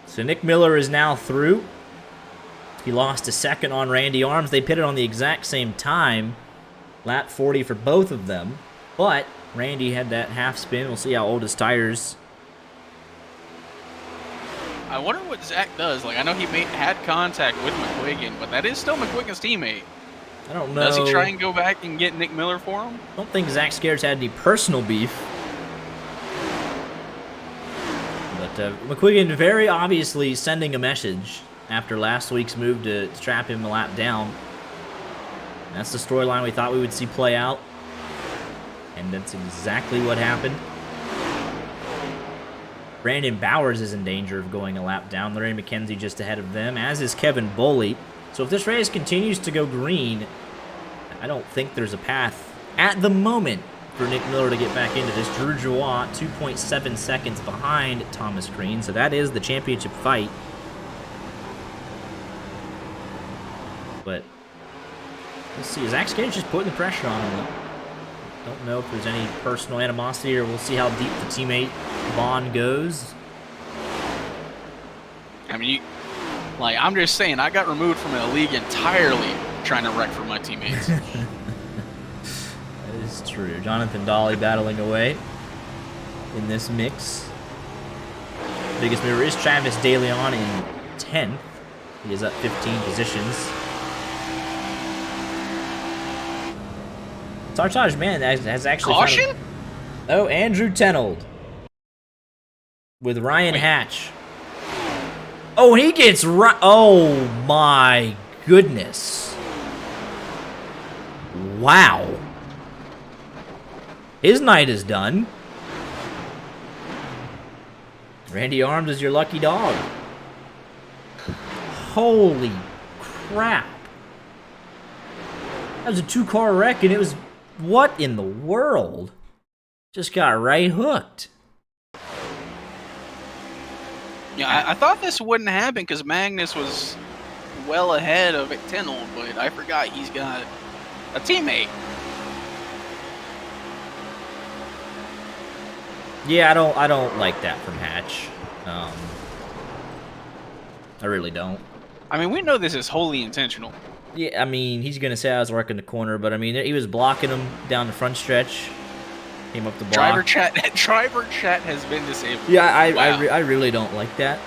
So Nick Miller is now through. He lost a second on Randy Arms. They pitted on the exact same time. Lap 40 for both of them. But Randy had that half spin. We'll see how old his tires. I wonder what Zach does. Like, I know he had contact with McQuiggan, but that is still McQuiggan's teammut. I don't know. Does he try and go back and get Nick Miller for him? I don't think Zach Scare's had any personal beef. But McQuiggan very obviously sending a message after last week's move to trap him a lap down. And that's the storyline we thought we would see play out. And that's exactly what happened. Brandon Bowers is in danger of going a lap down. Larry McKenzie just ahead of them, as is Kevin Boley. So if this race continues to go green, I don't think there's a path at the moment for Nick Miller to get back into this. Drew Giroir, 2.7 seconds behind Thomas Green. So that is the championship fight. But let's see. Zach Scare's just putting the pressure on him. Don't know if there's any personal animosity, or we'll see how deep the teammate bond goes. I mean, I'm just saying, I got removed from a league entirely trying to wreck for my teammates. That is true. Jonathan Dolly battling away in this mix. Biggest mover is Travis DeLeon in 10th. He is up 15 positions. Sartaj, man, has actually Caution? Oh, Andrew Tenold with Ryan Hatch. Oh, he gets right. Oh my goodness! Wow, his night is done. Randy Arms is your lucky dog. Holy crap! That was a 2-car wreck, and it was. What in the world? Just got right hooked. Yeah, I thought this wouldn't happen because Magnus was well ahead of Tenold, but I forgot he's got a teammate. Yeah, I don't like that from Hatch. I really don't. I mean, we know this is wholly intentional. Yeah, I mean, he's gonna say I was working the corner, but I mean, he was blocking him down the front stretch. Came up the block. Driver chat has been disabled. Yeah, Wow. I really don't like that.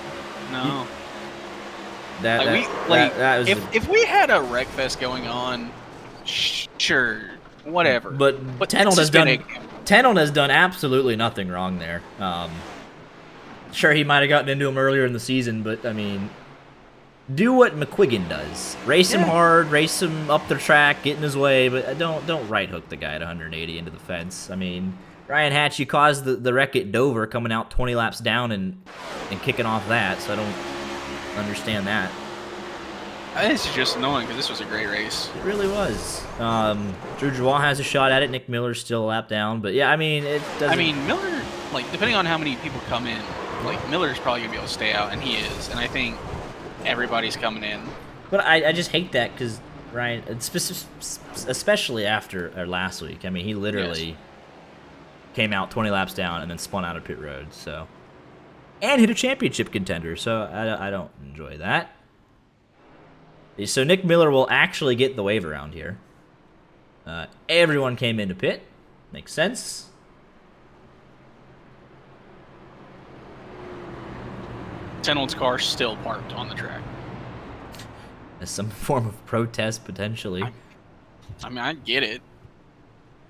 No. That was if we had a wreck fest going on, sure, whatever. But Tenold has done absolutely nothing wrong there. Sure, he might have gotten into him earlier in the season, but I mean, do what McQuiggan does. Race him hard, race him up the track, get in his way, but don't right hook the guy at 180 into the fence. I mean, Ryan Hatch, you caused the wreck at Dover, coming out 20 laps down and kicking off that, so I don't understand that. This is just annoying because this was a great race. It really was. Drew Joie has a shot at it. Nick Miller's still a lap down. But yeah, I mean, it doesn't... I mean, Miller, like, depending on how many people come in, like, Miller's probably going to be able to stay out, and he is. And I think everybody's coming in. But I just hate that because, Ryan, especially after last week, I mean, he literally came out 20 laps down and then spun out of pit road. So, and hit a championship contender. So I don't enjoy that. So Nick Miller will actually get the wave around here. Everyone came into pit. Makes sense. Tenold's car still parked on the track. As some form of protest, potentially. I mean, I get it.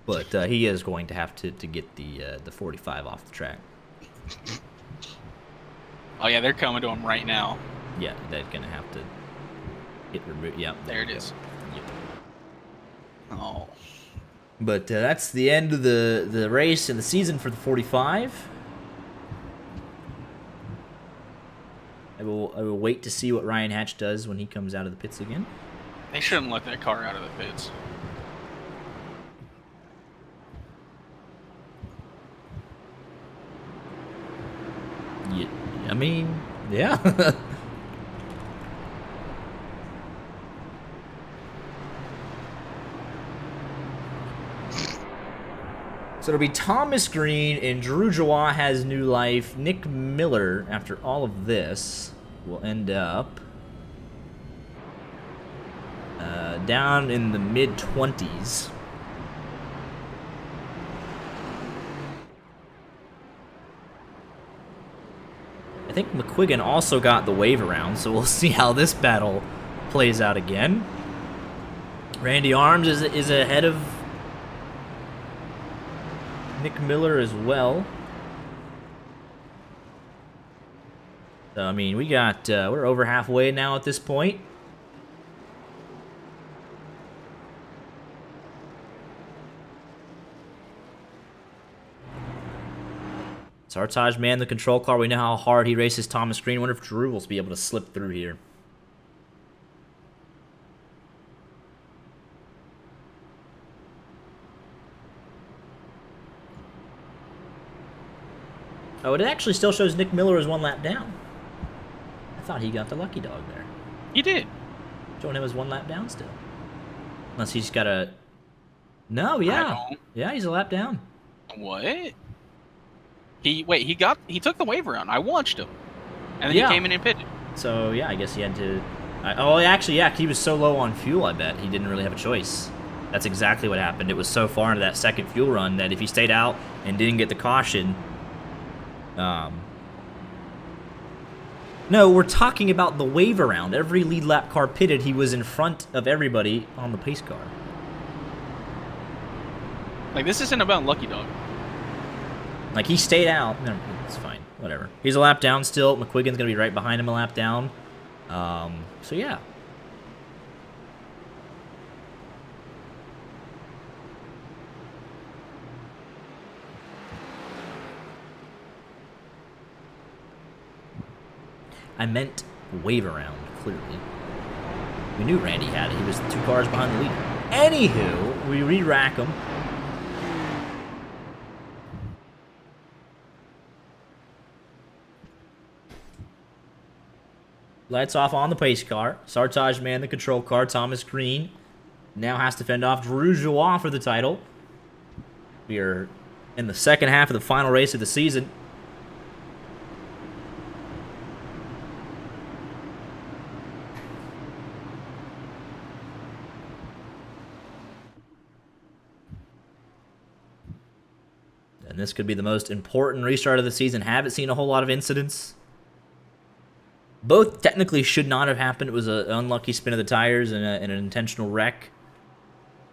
But he is going to have to get the 45 off the track. Oh, yeah, they're coming to him right now. Yeah, they're going to have to get removed. Yeah, there it is. Yep. Oh. But that's the end of the race and the season for the 45. I will wait to see what Ryan Hatch does when he comes out of the pits again. They shouldn't let that car out of the pits. Yeah, I mean, yeah. So it'll be Thomas Green and Drew Joie has new life. Nick Miller, after all of this, will end up down in the mid-20s. I think McQuiggan also got the wave around, so we'll see how this battle plays out again. Randy Arms is ahead of Nick Miller as well. So, I mean, we got, we're over halfway now at this point. Sartaj man, the control car. We know how hard he races Thomas Green. I wonder if Drew will be able to slip through here. Oh, it actually still shows Nick Miller as one lap down. I thought he got the lucky dog there. He did. Showing him as one lap down still. Unless he's got a... No, yeah. Yeah, he's a lap down. What? He took the wave around. I watched him. And then he came in and pitted. So, yeah, I guess he had to... oh, actually, yeah, he was so low on fuel, I bet. He didn't really have a choice. That's exactly what happened. It was so far into that second fuel run that if he stayed out and didn't get the caution... No, we're talking about the wave around. Every lead lap car pitted, he was in front of everybody on the pace car. Like, this isn't about Lucky Dog. Like, he stayed out. No, it's fine. Whatever. He's a lap down still. McQuiggan's going to be right behind him a lap down. So, yeah. I meant wave around, clearly. We knew Randy had it. He was 2 cars behind the leader. Anywho, we re-rack him. Lights off on the pace car. Sartaj man the control car. Thomas Green now has to fend off Drew Joie for the title. We are in the second half of the final race of the season. And this could be the most important restart of the season. Haven't seen a whole lot of incidents. Both technically should not have happened. It was an unlucky spin of the tires and an intentional wreck.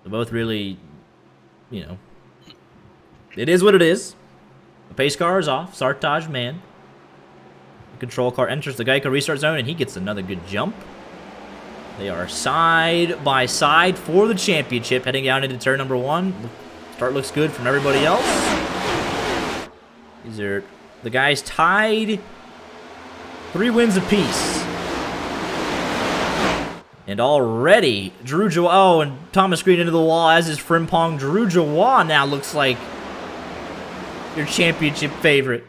So both really, you know, it is what it is. The pace car is off. Sartaj man. The control car enters the Geico restart zone and he gets another good jump. They are side by side for the championship heading down into turn number 1. Start looks good from everybody else. These are the guys tied 3 wins apiece. And already, Drew Jawa, oh, and Thomas Green into the wall, as is Frimpong. Drew Jawa now looks like your championship favorite.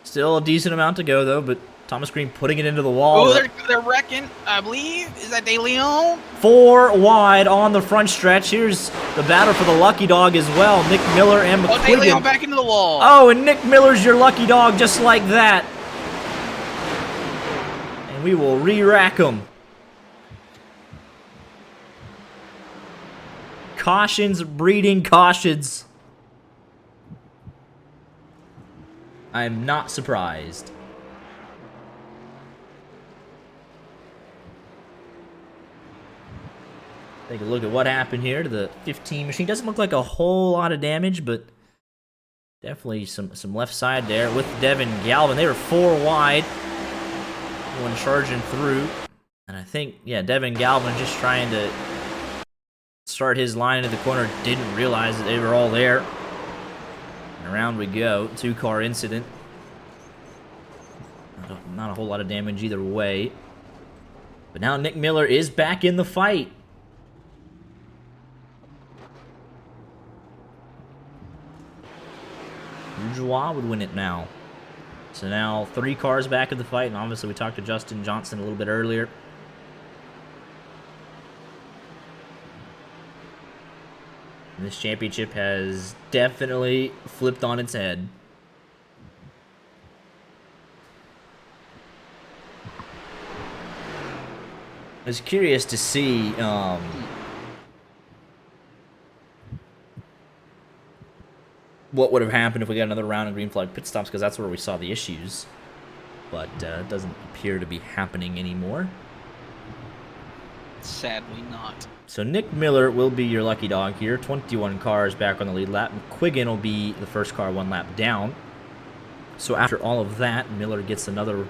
Still a decent amount to go, though, but Thomas Green putting it into the wall. Oh, they're wrecking, I believe. Is that De Leon? 4 wide on the front stretch. Here's the battle for the lucky dog as well. Nick Miller and McQuiggan. Oh, De Leon back into the wall. Oh, and Nick Miller's your lucky dog just like that. And we will re-rack him. Cautions breeding cautions. I am not surprised. Take a look at what happened here to the 15 machine. Doesn't look like a whole lot of damage, but definitely some left side there with Devin Galvin. They were 4 wide. One charging through. And I think, yeah, Devin Galvin just trying to start his line into the corner. Didn't realize that they were all there. And around we go. 2-car incident. Not a whole lot of damage either way. But now Nick Miller is back in the fight. Joie would win it now. So now 3 cars back in the fight, and obviously we talked to Justin Johnson a little bit earlier. And this championship has definitely flipped on its head. I was curious to see what would have happened if we got another round of green flag pit stops, because that's where we saw the issues. But it doesn't appear to be happening anymore. Sadly not. So Nick Miller will be your lucky dog here. 21 cars back on the lead lap. McQuiggan will be the first car 1 lap down. So after all of that, Miller gets another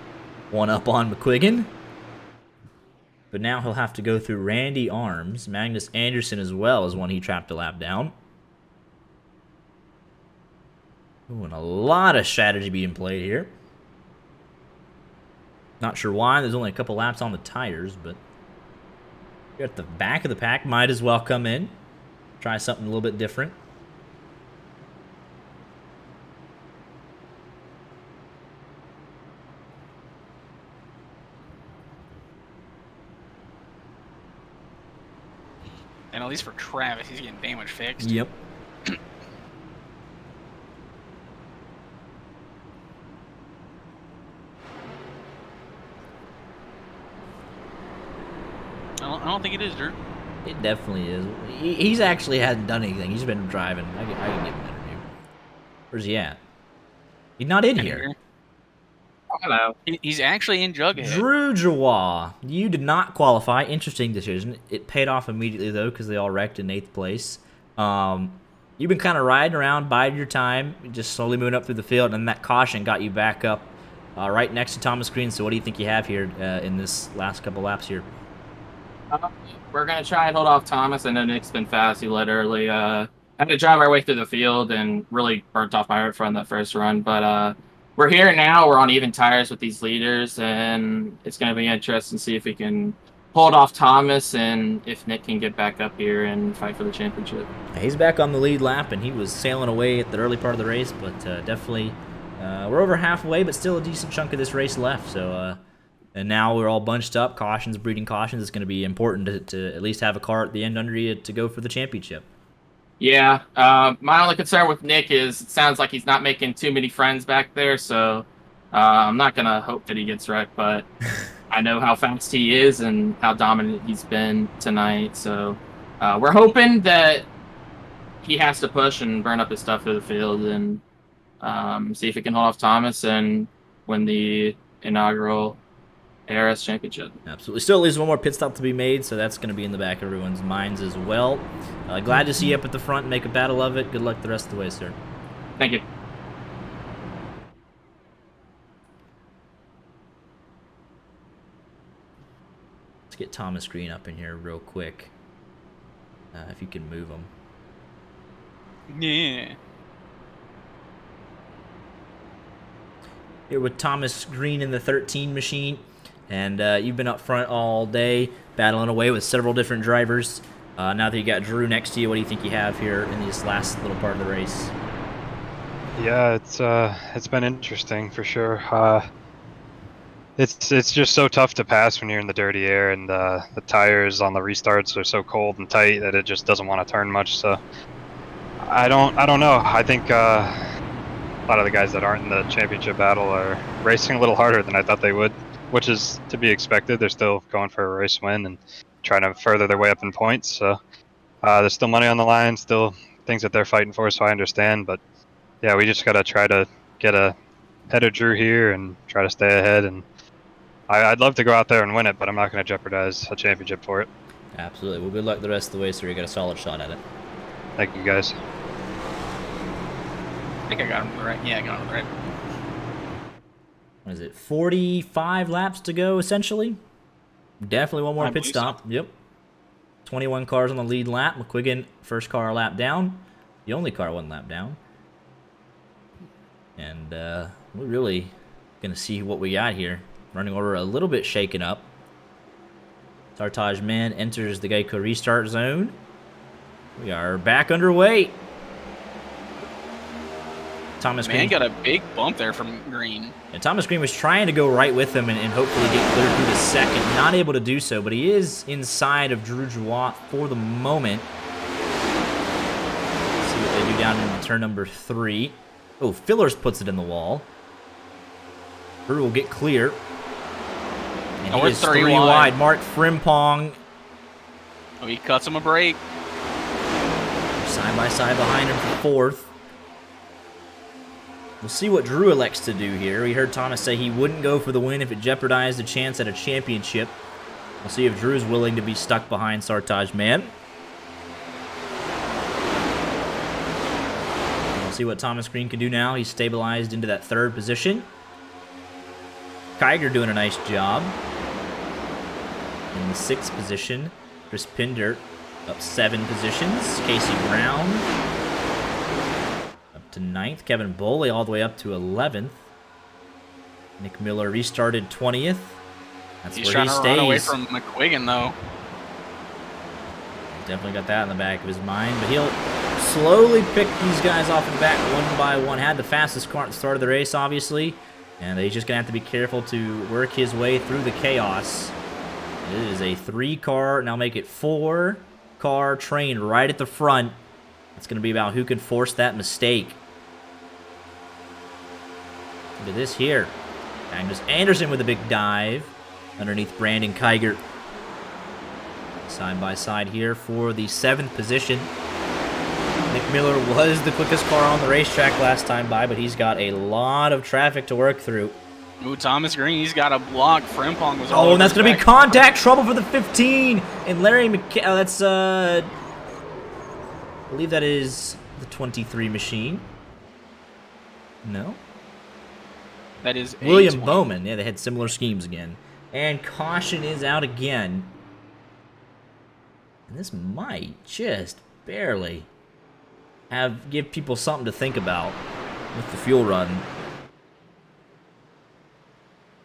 one up on McQuiggan. But now he'll have to go through Randy Arms. Magnus Anderson as well as one he trapped a lap down. Ooh, and a lot of strategy being played here. Not sure why. There's only a couple laps on the tires, but you're at the back of the pack. Might as well come in. Try something a little bit different. And at least for Travis, he's getting damage fixed. Yep. I don't think it is, Drew. It definitely is. He's actually hasn't done anything. He's been driving. I can give him an interview. Where's he at? He's not in here. Hello. He's actually in Jughead. Drew Jawa, you did not qualify. Interesting decision. It paid off immediately, though, because they all wrecked in 8th place. You've been kind of riding around, biding your time, just slowly moving up through the field, and that caution got you back up right next to Thomas Green. So what do you think you have here in this last couple laps here? We're going to try and hold off Thomas. I know Nick's been fast. He led early. Had to drive our way through the field and really burnt off my right front that first run. But we're here now. We're on even tires with these leaders, and it's going to be interesting to see if we can hold off Thomas and if Nick can get back up here and fight for the championship. He's back on the lead lap, and he was sailing away at the early part of the race, but definitely we're over halfway, but still a decent chunk of this race left. So, and now we're all bunched up, cautions, breeding cautions. It's going to be important to at least have a car at the end under you to go for the championship. Yeah, my only concern with Nick is it sounds like he's not making too many friends back there, so I'm not going to hope that he gets wrecked, but I know how fast he is and how dominant he's been tonight, so we're hoping that he has to push and burn up his stuff through the field and see if he can hold off Thomas and win the inaugural ARS championship. Absolutely. Still leaves one more pit stop to be made, so that's going to be in the back of everyone's minds as well. Glad to see you up at the front and make a battle of it. Good luck the rest of the way, sir. Thank you. Let's get Thomas Green up in here real quick. If you can move him. Yeah. here with Thomas Green in the 13 machine. And you've been up front all day, battling away with several different drivers. Now that you got Drew next to you, what do you think you have here in this last little part of the race? Yeah, it's been interesting for sure. It's just so tough to pass when you're in the dirty air, and the tires on the restarts are so cold and tight that it just doesn't want to turn much. So I don't know. I think a lot of the guys that aren't in the championship battle are racing a little harder than I thought they would, which is to be expected. They're still going for a race win and trying to further their way up in points. So there's still money on the line, still things that they're fighting for. So I understand, but yeah, we just gotta try to get ahead of Drew here and try to stay ahead. And I'd love to go out there and win it, but I'm not going to jeopardize a championship for it. Absolutely. Well, good luck the rest of the way, so you got a solid shot at it. Thank you, guys. I think I got him right. Yeah, I got him right. What is it? 45 laps to go, essentially. Definitely one more pit stop. So. Yep. 21 cars on the lead lap. McQuiggan, first car a lap down. The only car one lap down. And we're really going to see what we got here. Running order a little bit shaken up. Sartaj Man enters the Geico restart zone. We are back underway. Thomas Green got a big bump there from Green. And Thomas Green was trying to go right with him and hopefully get cleared through the second. Not able to do so, but he is inside of Drew Drouot for the moment. Let's see what they do down in turn number 3. Oh, Fillers puts it in the wall. Drew will get clear. And he is 3 wide. Mark Frimpong. Oh, he cuts him a break. Side by side behind him for 4th. We'll see what Drew elects to do here. We heard Thomas say he wouldn't go for the win if it jeopardized a chance at a championship. We'll see if Drew's willing to be stuck behind Sartaj Man. We'll see what Thomas Green can do now. He's stabilized into that 3rd position. Kiger doing a nice job. In the 6th position, Chris Pinder up 7 positions. Casey Brown up to 9th. Kevin Boley all the way up to 11th. Nick Miller restarted 20th. That's He's where trying he to stays. run away from McQuiggan, though. Definitely got that in the back of his mind, but he'll slowly pick these guys off in the back one by one. Had the fastest car at the start of the race, obviously, and he's just going to have to be careful to work his way through the chaos. It is a 3-car, now make it 4-car train right at the front. It's going to be about who can force that mistake. Look at this here. Magnus Anderson with a big dive underneath Brandon Kiger. Side by side here for the 7th position. Nick Miller was the quickest car on the racetrack last time by, but he's got a lot of traffic to work through. Ooh, Thomas Green, he's got a block. Frimpong was Oh, and that's going to be contact trouble for the 15. And Larry that's, I believe that is the 23 machine. No? That is William Bowman. Yeah, they had similar schemes again. And caution is out again. And this might just barely give people something to think about with the fuel run.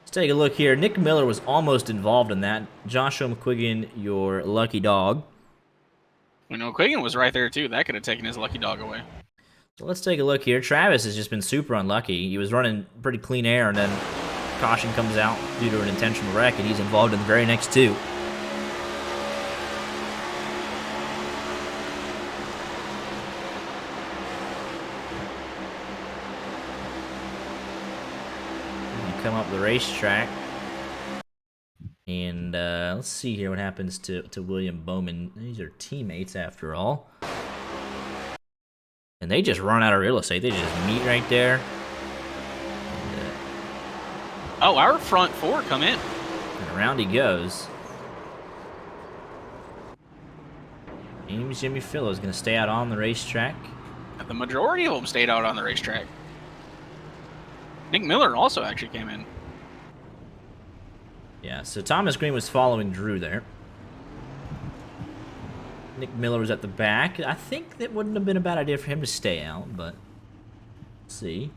Let's take a look here. Nick Miller was almost involved in that. Joshua McQuiggan, your lucky dog. We know McQuiggan was right there, too. That could have taken his lucky dog away. So let's take a look here. Travis has just been super unlucky. He was running pretty clean air, and then caution comes out due to an intentional wreck, and he's involved in the very next 2. Come up the racetrack, and let's see here what happens to William Bowman. These are teammates after all, and they just run out of real estate. They just meet right there. And, oh, our front 4 come in, and around he goes. James Jimmy Philo is going to stay out on the racetrack. The majority of them stayed out on the racetrack. Nick Miller also actually came in. Yeah, so Thomas Green was following Drew there. Nick Miller was at the back. I think that wouldn't have been a bad idea for him to stay out, but let's see.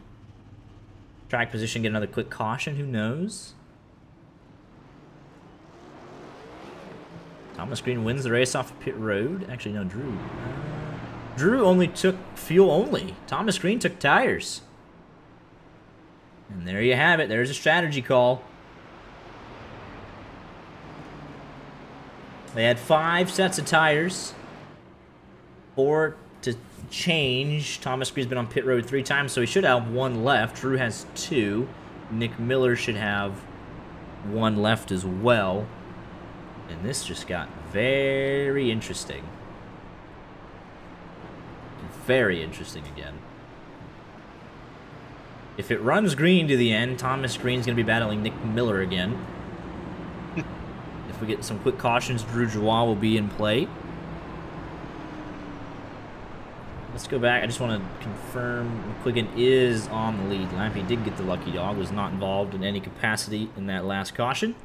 Track position, get another quick caution. Who knows? Thomas Green wins the race off of pit road. Actually, no, Drew. Drew only took fuel only. Thomas Green took tires. And there you have it. There's a strategy call. They had 5 sets of tires. 4 to change. Thomas Green's been on pit road 3 times, so he should have 1 left. Drew has 2. Nick Miller should have 1 left as well. And this just got very interesting. Very interesting again. If it runs green to the end, Thomas Green's going to be battling Nick Miller again. If we get some quick cautions, Drew Joie will be in play. Let's go back. I just want to confirm McQuiggan is on the lead lap. He did get the lucky dog, was not involved in any capacity in that last caution.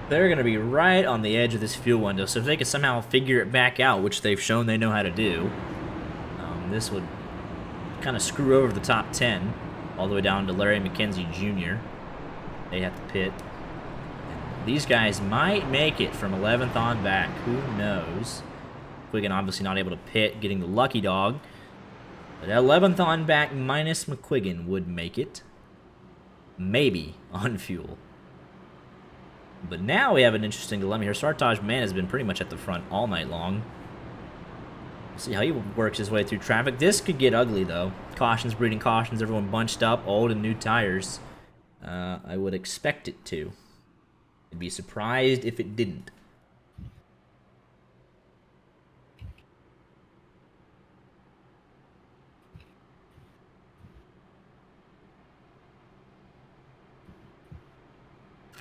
They're going to be right on the edge of this fuel window, so if they can somehow figure it back out, which they've shown they know how to do, this would kind of screw over the top 10, all the way down to Larry McKenzie Jr. They have to pit. And these guys might make it from 11th on back. Who knows? Quiggin obviously not able to pit, getting the lucky dog. But 11th on back minus McQuiggan would make it. Maybe on fuel. But now we have an interesting dilemma here. Sartaj Man has been pretty much at the front all night long. Let's see how he works his way through traffic. This could get ugly, though. Cautions breeding cautions, everyone bunched up, old and new tires. I would expect it to. I'd be surprised if it didn't.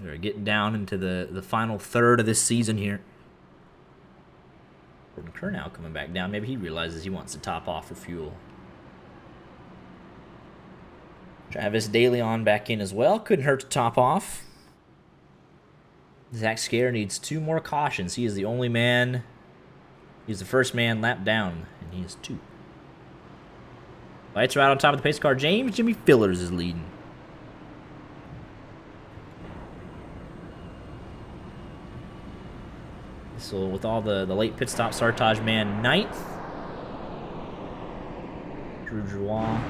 We're getting down into the final third of this season here. Gordon Kernow coming back down. Maybe he realizes he wants to top off for fuel. Travis Daly on back in as well. Couldn't hurt to top off. Zach Scare needs 2 more cautions. He is the only man. He's the first man lapped down, and he is 2. Lights are out on top of the pace car. Jimmy Fillers is leading. So with all the late pit stop, Sartaj Man 9th. Drew Drouin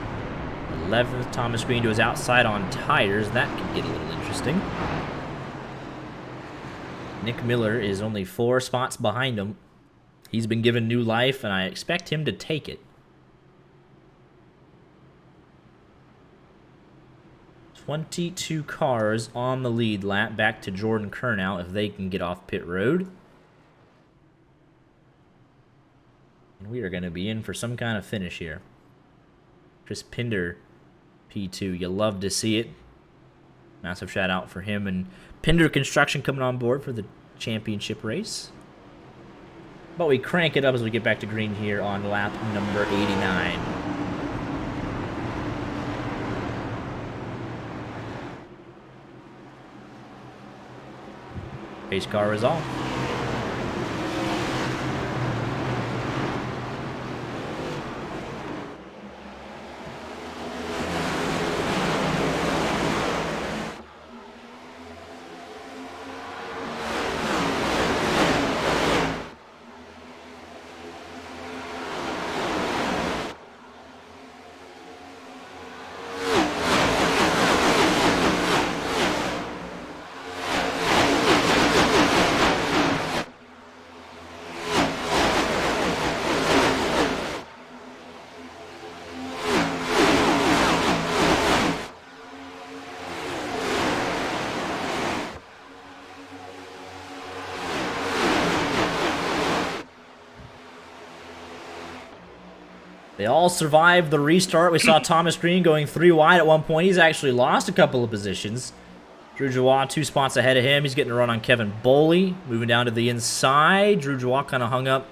11th. Thomas Green to his outside on tires. That could get a little interesting. Nick Miller is only 4 spots behind him. He's been given new life, and I expect him to take it. 22 cars on the lead lap. Back to Jordan Kernow if they can get off pit road. And we are going to be in for some kind of finish here. Chris Pinder, P2. You love to see it. Massive shout out for him. And Pinder Construction coming on board for the championship race. But we crank it up as we get back to green here on lap number 89. Pace car is off. They all survived the restart. We saw Thomas Green going 3 wide at one point. He's actually lost a couple of positions. Drew Joie 2 spots ahead of him. He's getting a run on Kevin Boley. Moving down to the inside. Drew Joie kind of hung up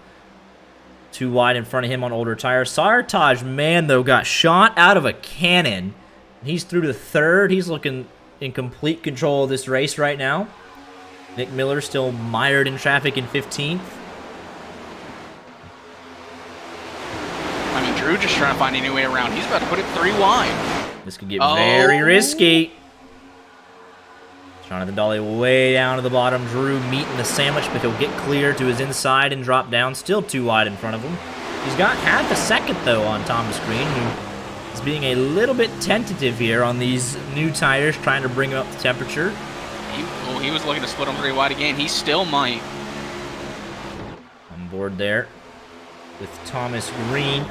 too wide in front of him on older tires. Sartaj, man, though, got shot out of a cannon. He's through to third. He's looking in complete control of this race right now. Nick Miller still mired in traffic in 15th. I mean, Drew just trying to find any way around. He's about to put it 3 wide. This could get very risky. Jonathan Dolly way down to the bottom. Drew meeting the sandwich, but he'll get clear to his inside and drop down. Still too wide in front of him. He's got half a second, though, on Thomas Green, who is being a little bit tentative here on these new tires, trying to bring up the temperature. He was looking to split them 3 wide again. He still might. On board there with Thomas Green.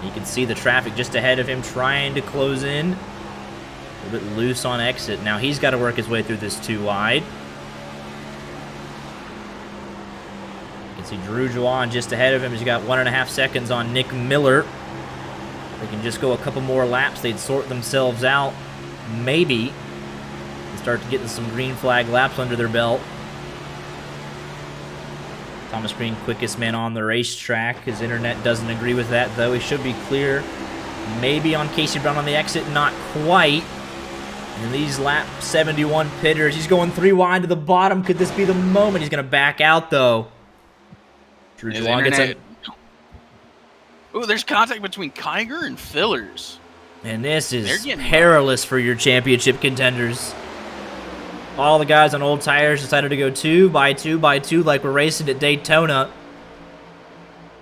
You can see the traffic just ahead of him trying to close in. A little bit loose on exit. Now he's got to work his way through this 2 wide. You can see Drew Juan just ahead of him. He's got 1.5 seconds on Nick Miller. They can just go a couple more laps. They'd sort themselves out. Maybe. And start to getting some green flag laps under their belt. Thomas Green, quickest man on the racetrack. His internet doesn't agree with that, though. He should be clear. Maybe on Casey Brown on the exit. Not quite. And these lap 71 pitters, he's going 3 wide to the bottom. Could this be the moment? He's going to back out, though. Drew Juan gets it. Ooh, there's contact between Kiger and Fillers. And this is perilous for your championship contenders. All the guys on old tires decided to go 2 by 2 by 2 like we're racing at Daytona.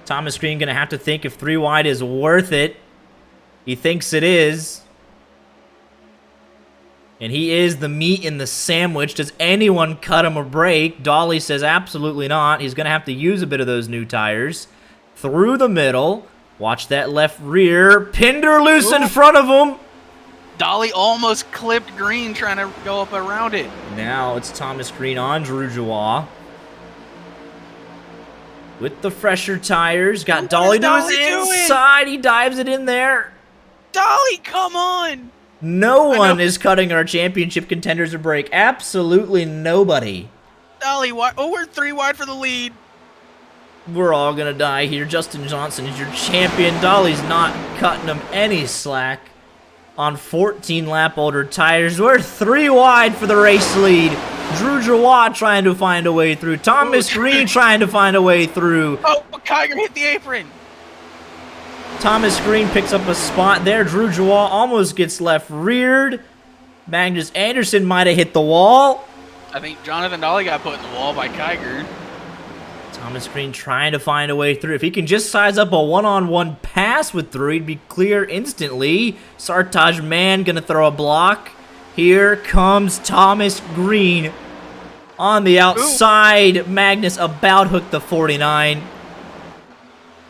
Thomas Green going to have to think if 3 wide is worth it. He thinks it is. And he is the meat in the sandwich. Does anyone cut him a break? Dolly says absolutely not. He's going to have to use a bit of those new tires. Through the middle. Watch that left rear. Pinder loose in front of him. Dolly almost clipped Green trying to go up around it. Now it's Thomas Green on Drew Joie. With the fresher tires. Got Dolly to his inside. He dives it in there. Dolly, come on. No one is cutting our championship contenders a break. Absolutely nobody. Dolly, we're 3 wide for the lead. We're all going to die here. Justin Johnson is your champion. Dolly's not cutting him any slack. On 14 lap older tires. We're 3 wide for the race lead. Drew Joie trying to find a way through. Thomas Green trying to find a way through. Oh, Kiger hit the apron. Thomas Green picks up a spot there. Drew Joie almost gets left reared. Magnus Anderson might have hit the wall. I think Jonathan Dolly got put in the wall by Kiger. Thomas Green trying to find a way through. If he can just size up a one-on-one pass with Drew, he'd be clear instantly. Sartaj Man gonna throw a block. Here comes Thomas Green. On the outside, ooh. Magnus about hooked the 49.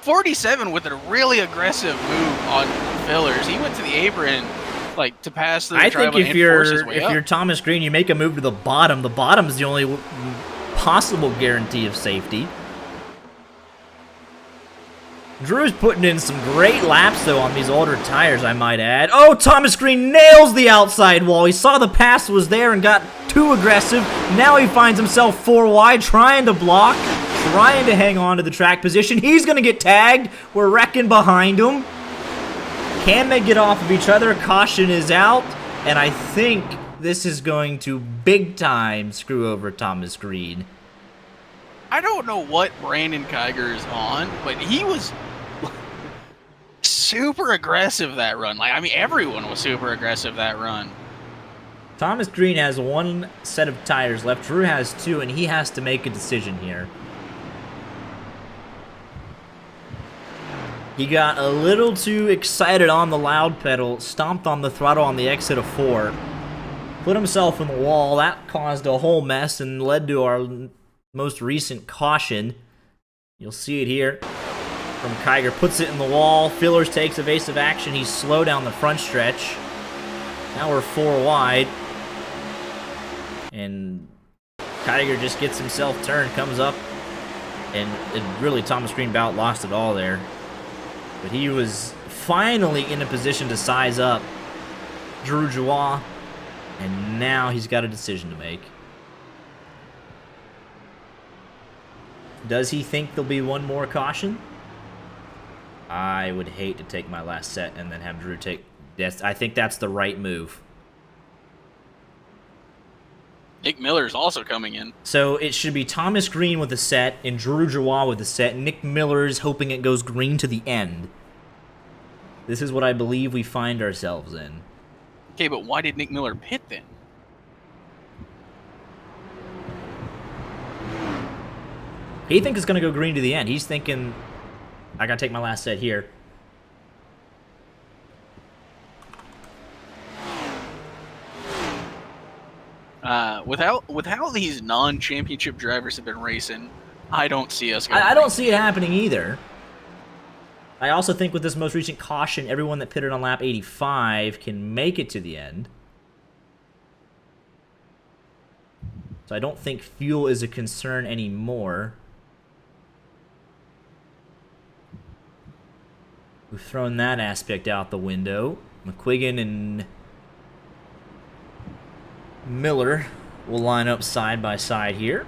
47 with a really aggressive move on Fillers. He went to the apron, like, to pass through the I think if you're Thomas Green, you make a move to the bottom. The bottom is the only possible guarantee of safety. Drew's putting in some great laps, though, on these older tires, I might add. Oh, Thomas Green nails the outside wall. He saw the pass was there and got too aggressive. Now he finds himself 4 wide, trying to block, trying to hang on to the track position. He's going to get tagged. We're wrecking behind him. Can they get off of each other? Caution is out, and I think this is going to big time screw over Thomas Green. I don't know what Brandon Kiger is on, but he was super aggressive that run. Like, I mean, everyone was super aggressive that run. Thomas Green has 1 set of tires left. Drew has 2, and he has to make a decision here. He got a little too excited on the loud pedal, stomped on the throttle on the exit of 4, put himself in the wall. That caused a whole mess and led to our most recent caution. You'll see it here from Kiger. Puts it in the wall. Fillers takes evasive action. He's slow down the front stretch. Now we're 4 wide. And Kiger just gets himself turned, comes up, and really Thomas Green about lost it all there. But he was finally in a position to size up Drew Joie. And now he's got a decision to make. Does he think there'll be one more caution? I would hate to take my last set and then have Drew take... Yes, I think that's the right move. Nick Miller's also coming in. So it should be Thomas Green with a set and Drew Jawad with a set. Nick Miller's hoping it goes green to the end. This is what I believe we find ourselves in. Okay, but why did Nick Miller pit then? He thinks it's going to go green to the end. He's thinking, I got to take my last set here. With how these non-championship drivers have been racing, I don't see us going. I don't see it happening either. I also think with this most recent caution, everyone that pitted on lap 85 can make it to the end. So I don't think fuel is a concern anymore. We've thrown that aspect out the window. McQuiggan and Miller will line up side by side here.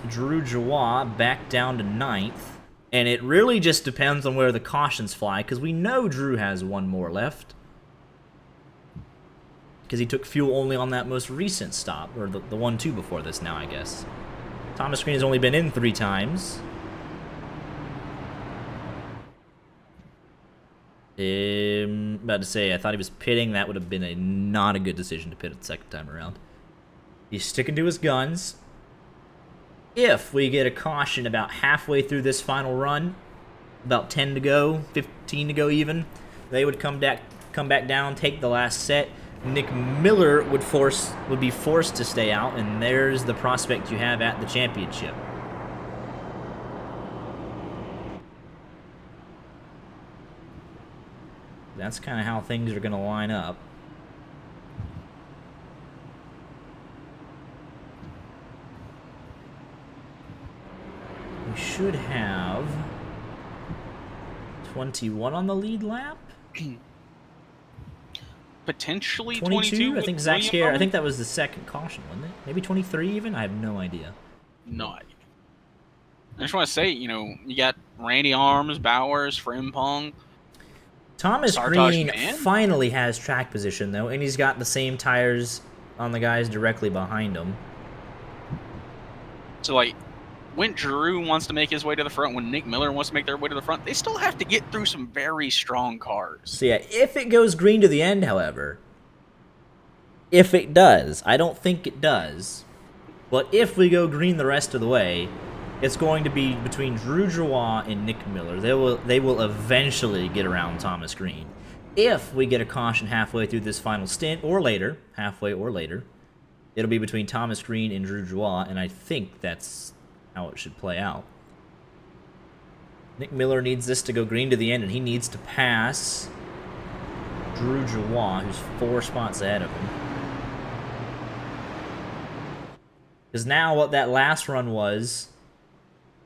Drew Jawad back down to 9th. And it really just depends on where the cautions fly, because we know Drew has one more left. Because he took fuel only on that most recent stop, or the 1-2 before this now, I guess. Thomas Green has only been in 3 times. About to say, I thought he was pitting. That would have been not a good decision to pit it the second time around. He's sticking to his guns. If we get a caution about halfway through this final run, about 10 to go, 15 to go even, they would come back down, take the last set. Nick Miller would be forced to stay out, and there's the prospect you have at the championship. That's kind of how things are going to line up. We should have 21 on the lead lap. Potentially 22. I think Zach's here. I William think that was the second caution, wasn't it? Maybe 23 even? I have no idea. No idea. I just want to say, you got Randy Arms, Bowers, Frimpong. Thomas Sartaj Green Man? finally has track position, though, and he's got the same tires on the guys directly behind him. So, when Drew wants to make his way to the front, when Nick Miller wants to make their way to the front, they still have to get through some very strong cars. So, yeah, if it goes green to the end, however, if it does, I don't think it does, but if we go green the rest of the way, it's going to be between Drew Jawad and Nick Miller. They will eventually get around Thomas Green. If we get a caution halfway through this final stint, or later, halfway or later, it'll be between Thomas Green and Drew Jawad, and I think that's how it should play out. Nick Miller needs this to go green to the end, and he needs to pass Drew Jawad, who's 4 spots ahead of him. Because now what that last run was,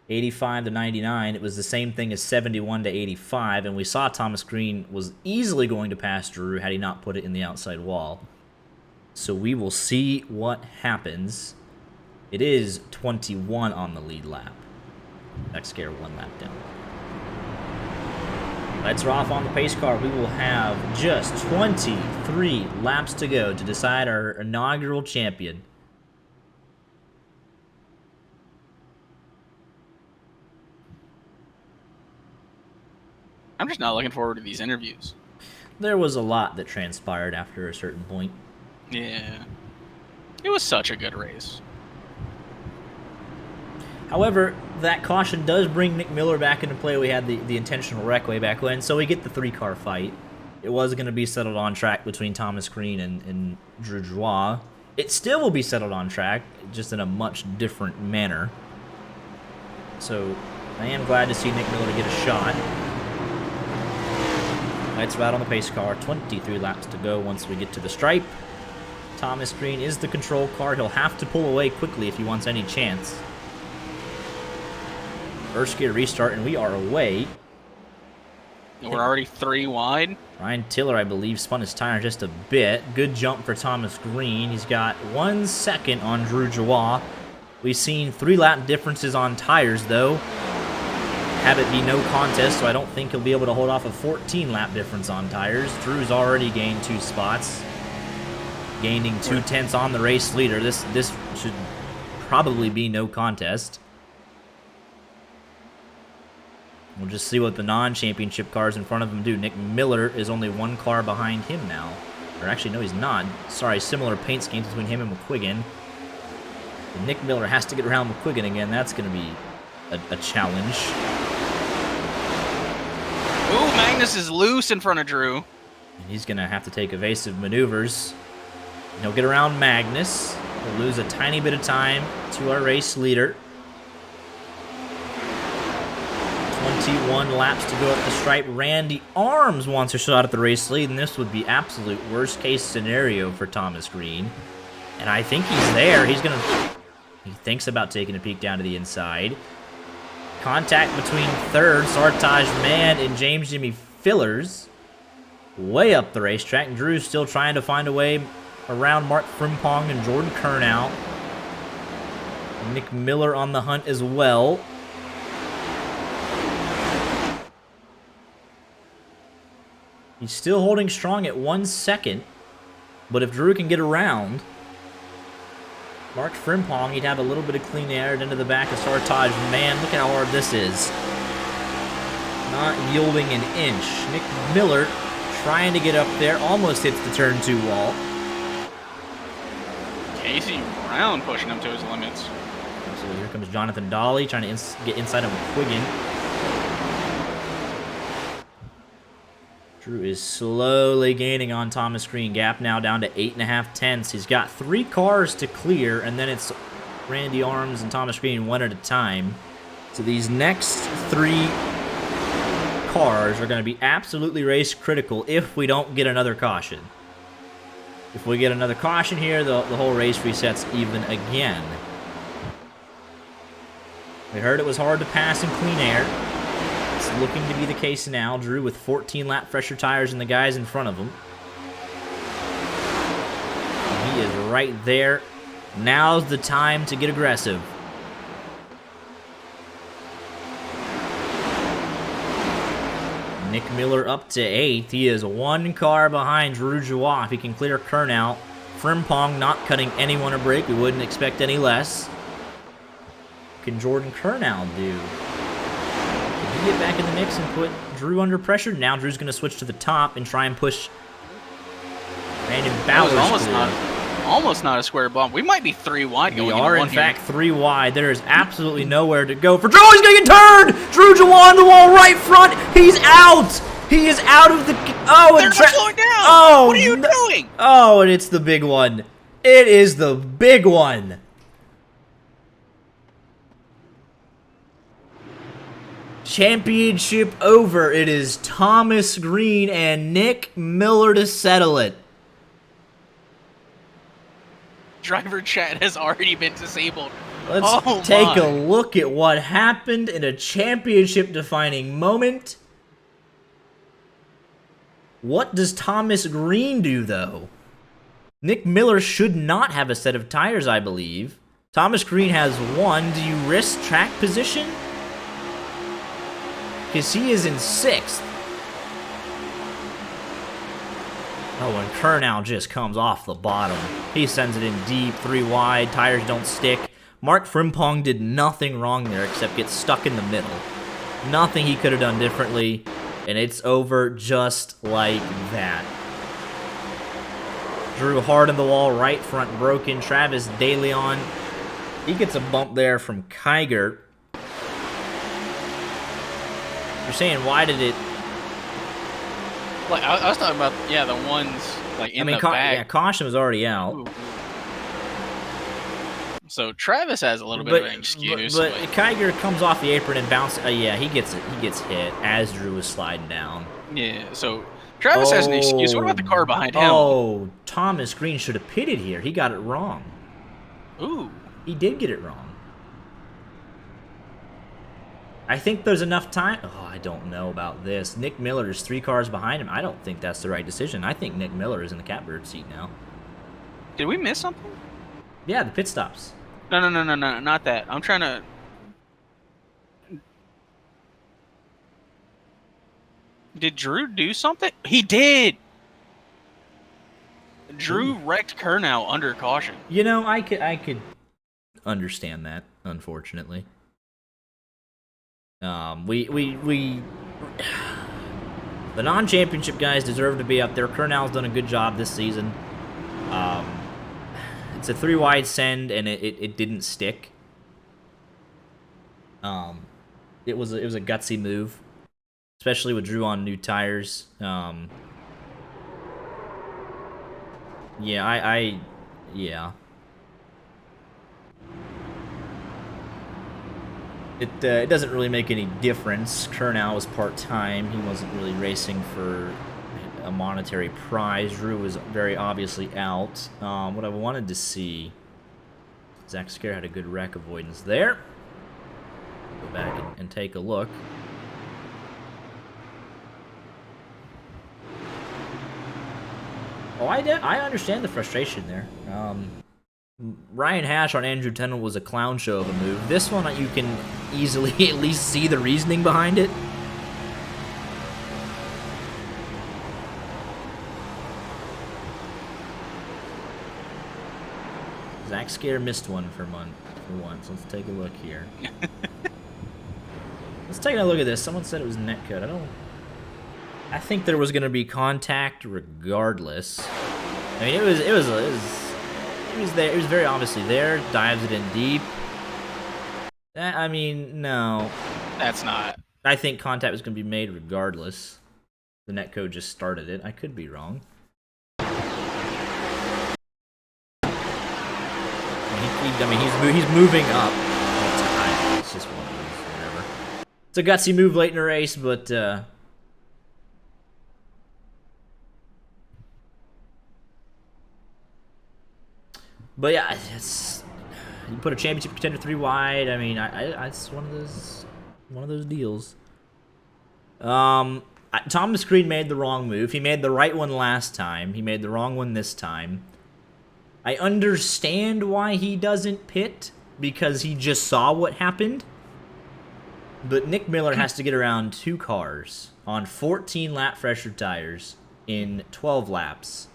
85 to 99, it was the same thing as 71 to 85, and we saw Thomas Green was easily going to pass Drew had he not put it in the outside wall. So we will see what happens. It is 21 on the lead lap. Next gear 1 lap down. Lights are off on the pace car. We will have just 23 laps to go to decide our inaugural champion. I'm just not looking forward to these interviews. There was a lot that transpired after a certain point. Yeah. It was such a good race. However, that caution does bring Nick Miller back into play. We had the intentional wreck way back when, so we get the 3-car fight. It was going to be settled on track between Thomas Green and Drew Jawad. It still will be settled on track, just in a much different manner. So, I am glad to see Nick Miller get a shot. Lights are out on the pace car. 23 laps to go once we get to the stripe. Thomas Green is the control car. He'll have to pull away quickly if he wants any chance. First gear restart, and we are away. We're already 3 wide. Ryan Tiller, I believe, spun his tire just a bit. Good jump for Thomas Green. He's got 1 second on Drew Jawah. We've seen 3 lap differences on tires, though. Have it be no contest, so I don't think he'll be able to hold off a 14 lap difference on tires. Drew's already gained 2 spots, gaining 2/10 on the race leader. This should probably be no contest. We'll just see what the non-championship cars in front of him do. Nick Miller is only 1 car behind him now. Or actually, no, he's not. Sorry, similar paint schemes between him and McQuiggan. And Nick Miller has to get around McQuiggan again. That's going to be a challenge. Ooh, Magnus is loose in front of Drew. And he's going to have to take evasive maneuvers. He'll get around Magnus. He'll lose a tiny bit of time to our race leader. 21 laps to go at the stripe. Randy Arms wants a shot at the race lead, and this would be absolute worst case scenario for Thomas Green. And I think he's there. He thinks about taking a peek down to the inside. Contact between third, Sartaj Mann and James Jimmy Fillers. Way up the racetrack. And Drew's still trying to find a way around Mark Frimpong and Jordan Kernow. Nick Miller on the hunt as well. He's still holding strong at 1 second. But if Drew can get around Mark Frimpong, he'd have a little bit of clean air into the back of Sartaj. Man, look at how hard this is. Not yielding an inch. Nick Miller trying to get up there. Almost hits the turn 2 wall. Casey Brown pushing him to his limits. So here comes Jonathan Dolly trying to get inside of McQuiggan. Drew is slowly gaining on Thomas Green. Gap now down to 8.5 tenths. He's got 3 cars to clear, and then it's Randy Arms and Thomas Green 1 at a time. So these next 3 cars are going to be absolutely race critical if we don't get another caution. If we get another caution here, the whole race resets even again. We heard it was hard to pass in clean air. It's looking to be the case now. Drew with 14 lap fresher tires and the guys in front of him. And he is right there. Now's the time to get aggressive. Nick Miller up to 8th. He is 1 car behind Drew Jawah. If he can clear Kernow. Frimpong not cutting anyone a break. We wouldn't expect any less. What can Jordan Kernow do? Can he get back in the mix and put Drew under pressure? Now Drew's going to switch to the top and try and push Brandon Bowers. Almost not a square bump. We might be 3 wide going We are, in here. fact, 3 wide. There is absolutely nowhere to go for Drew. He's going to get turned! Drew Jawah on the wall right front. He's out! He is out of the... Oh, They're not slowing down! Oh, what are you doing? Oh, and it's the big one. It is the big one. Championship over. It is Thomas Green and Nick Miller to settle it. Driver chat has already been disabled. Let's take a look at what happened in a championship-defining moment. What does Thomas Green do, though? Nick Miller should not have a set of tires, I believe. Thomas Green has 1. Do you risk track position? Because he is in 6th. Oh, and Kernow just comes off the bottom. He sends it in deep, 3 wide, tires don't stick. Mark Frimpong did nothing wrong there except get stuck in the middle. Nothing he could have done differently, and it's over just like that. Drew hard in the wall, right front broken. Travis DeLeon, he gets a bump there from Kiger. You're saying, why did it... Like I was talking about, yeah, the ones like in the back. Yeah, caution was already out. Ooh. So Travis has a little bit of an excuse. But Kiger comes off the apron and bounces. Yeah, he gets hit as Drew was sliding down. Yeah, so Travis has an excuse. What about the car behind him? Oh, Thomas Green should have pitted here. He got it wrong. Ooh. He did get it wrong. I think there's enough time. Oh, I don't know about this. Nick Miller is 3 cars behind him. I don't think that's the right decision. I think Nick Miller is in the catbird seat now. Did we miss something? Yeah, the pit stops. No, not that. I'm trying to. Did Drew do something? He did. Drew wrecked Kurnow under caution. You know, I could understand that. Unfortunately, we the non-championship guys deserve to be up there. Kurnow's done a good job this season. It's a 3 wide send, and it didn't stick. It was a gutsy move, especially with Drew on new tires. Yeah, yeah. It doesn't really make any difference. Kurnow was part-time. He wasn't really racing for a monetary prize. Drew was very obviously out. What I wanted to see... Zach Scare had a good wreck avoidance there. Go back and take a look. Oh, I understand the frustration there. Ryan Hash on Andrew Tennant was a clown show of a move. This one, you can easily at least see the reasoning behind it. Zach Scare missed one for once. Let's take a look here. Let's take a look at this. Someone said it was netcode. I think there was going to be contact regardless. I mean, it was there. It was very obviously there. Dives it in deep. I mean, no. That's not. I think contact was going to be made regardless. The netcode just started it. I could be wrong. I mean, he's moving up. It's just one of those, whatever. It's a gutsy move late in the race, but yeah, it's, you put a championship contender 3 wide. I mean, it's one of those deals. Thomas Creed made the wrong move. He made the right one last time. He made the wrong one this time. I understand why he doesn't pit, because he just saw what happened. But Nick Miller has to get around 2 cars on 14 lap fresher tires in 12 laps.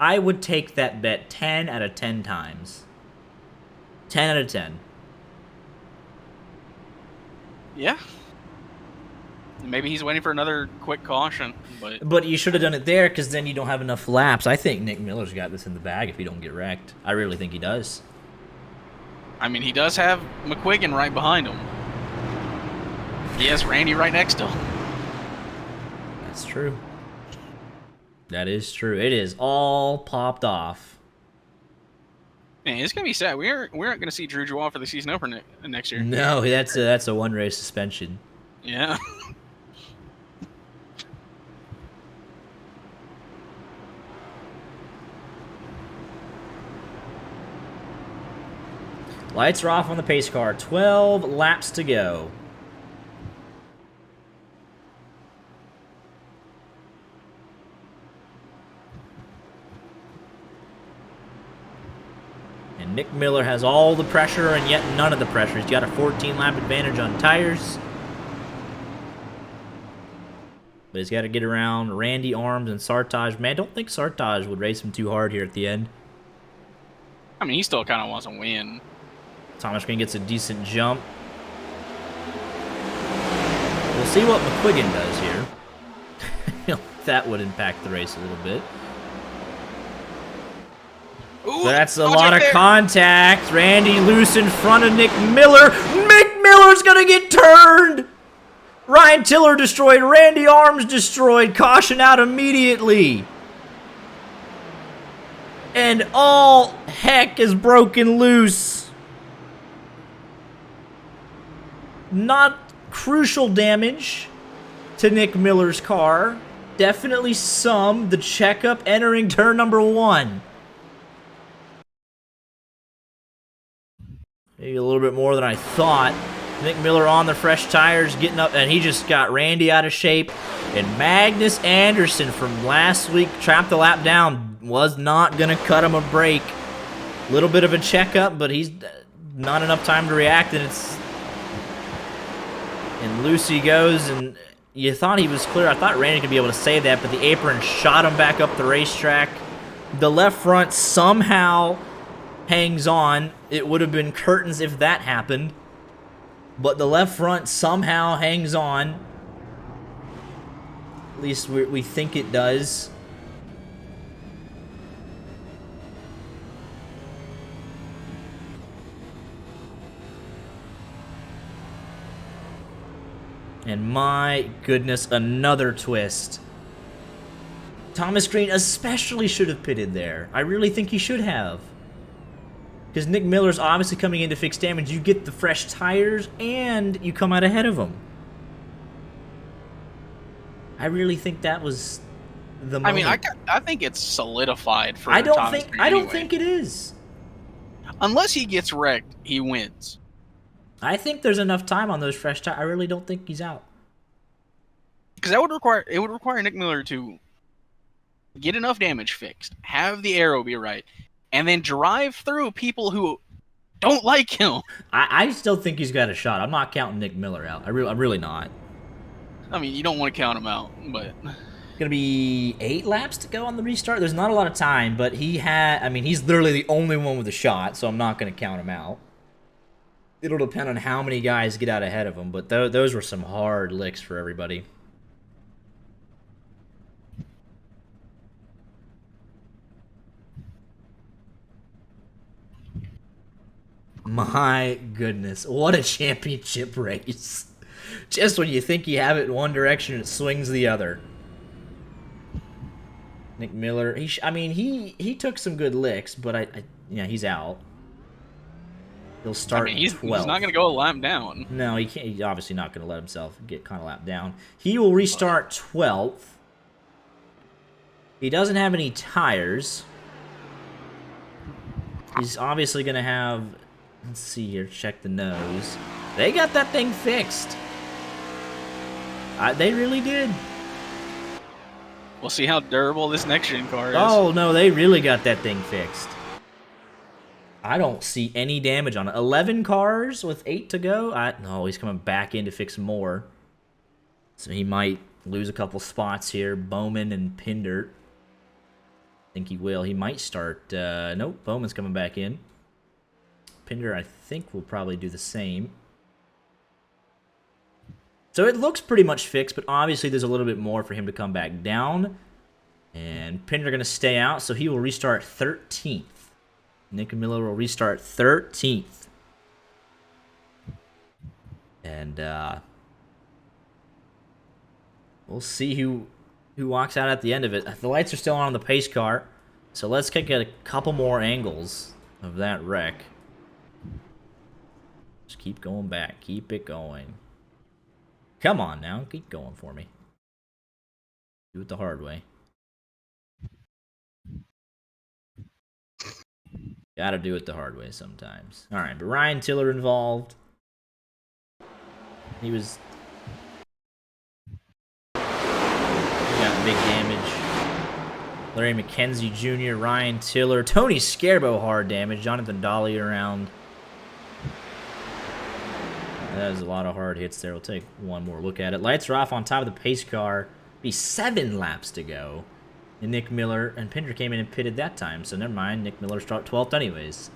I would take that bet 10 out of 10 times. 10 out of 10. Yeah. Maybe he's waiting for another quick caution, But you should have done it there, because then you don't have enough laps. I think Nick Miller's got this in the bag if he don't get wrecked. I really think he does. I mean, he does have McQuiggan right behind him. He has Randy right next to him. That's true. That is true. It is all popped off. Man, it's gonna be sad. We aren't gonna see Drew Joie for the season opener next year. No, that's a 1 race suspension. Yeah. Lights are off on the pace car. 12 laps to go. And Nick Miller has all the pressure and yet none of the pressure. He's got a 14-lap advantage on tires. But he's got to get around Randy, Arms, and Sartaj. Man, I don't think Sartaj would race him too hard here at the end. I mean, he still kind of wants to win. Thomas Green gets a decent jump. We'll see what McQuiggan does here. That would impact the race a little bit. Ooh, that's a lot of contact. Randy loose in front of Nick Miller. Nick Miller's going to get turned. Ryan Tiller destroyed. Randy Arms destroyed. Caution out immediately. And all heck is broken loose. Not crucial damage to Nick Miller's car. Definitely some. The checkup entering turn number 1. Maybe a little bit more than I thought. Nick Miller on the fresh tires, getting up, and he just got Randy out of shape. And Magnus Anderson from last week, trapped the lap down, was not going to cut him a break. Little bit of a checkup, but he's not enough time to react, and loose he goes, and you thought he was clear. I thought Randy could be able to save that, but the apron shot him back up the racetrack. The left front somehow hangs on. It would have been curtains if that happened, but the left front somehow hangs on. At least we think it does. And my goodness, another twist. Thomas Green especially should have pitted there. I really think he should have. Because Nick Miller's obviously coming in to fix damage. You get the fresh tires, and you come out ahead of him. I really think that was the moment. I mean, I think it's solidified for I don't Thomas think Green I don't anyway. think it is. Unless he gets wrecked, he wins. I think there's enough time on those fresh tires. I really don't think he's out. Because that would require Nick Miller to get enough damage fixed, have the arrow be right, and then drive through people who don't like him. I still think he's got a shot. I'm not counting Nick Miller out. I'm really not. I mean, you don't want to count him out, but Gonna be 8 laps to go on the restart. There's not a lot of time, but he's literally the only one with a shot, so I'm not gonna count him out. It'll depend on how many guys get out ahead of him, but those were some hard licks for everybody. My goodness, what a championship race. Just when you think you have it in one direction, it swings the other. Nick Miller, he took some good licks, but he's out. He'll start he's 12th. not going to go a lap down. No, he can't. He's obviously not going to let himself get kind of lapped down. He will restart 12th. He doesn't have any tires. He's obviously going to have... Let's see here. Check the nose. They got that thing fixed. They really did. We'll see how durable this next-gen car is. Oh, no, they really got that thing fixed. I don't see any damage on it. 11 cars with 8 to go? No, he's coming back in to fix more. So he might lose a couple spots here. Bowman and Pinder. I think he will. He might start... nope, Bowman's coming back in. Pinder, I think, will probably do the same. So it looks pretty much fixed, but obviously there's a little bit more for him to come back down. And Pinder going to stay out, so he will restart 13th. Nick Miller will restart 13th. And we'll see who walks out at the end of it. The lights are still on the pace car, so let's get a couple more angles of that wreck. Just keep going back. Keep it going. Come on now. Keep going for me. Do it the hard way. Gotta do it the hard way sometimes. Alright, but Ryan Tiller involved. He got big damage. Larry McKenzie Jr., Ryan Tiller, Tony Scarbo hard damage, Jonathan Dolly around. That is a lot of hard hits there. We'll take one more look at it. Lights are off on top of the pace car. Be 7 laps to go. And Nick Miller and Pinder came in and pitted that time, so never mind. Nick Miller start 12th anyways.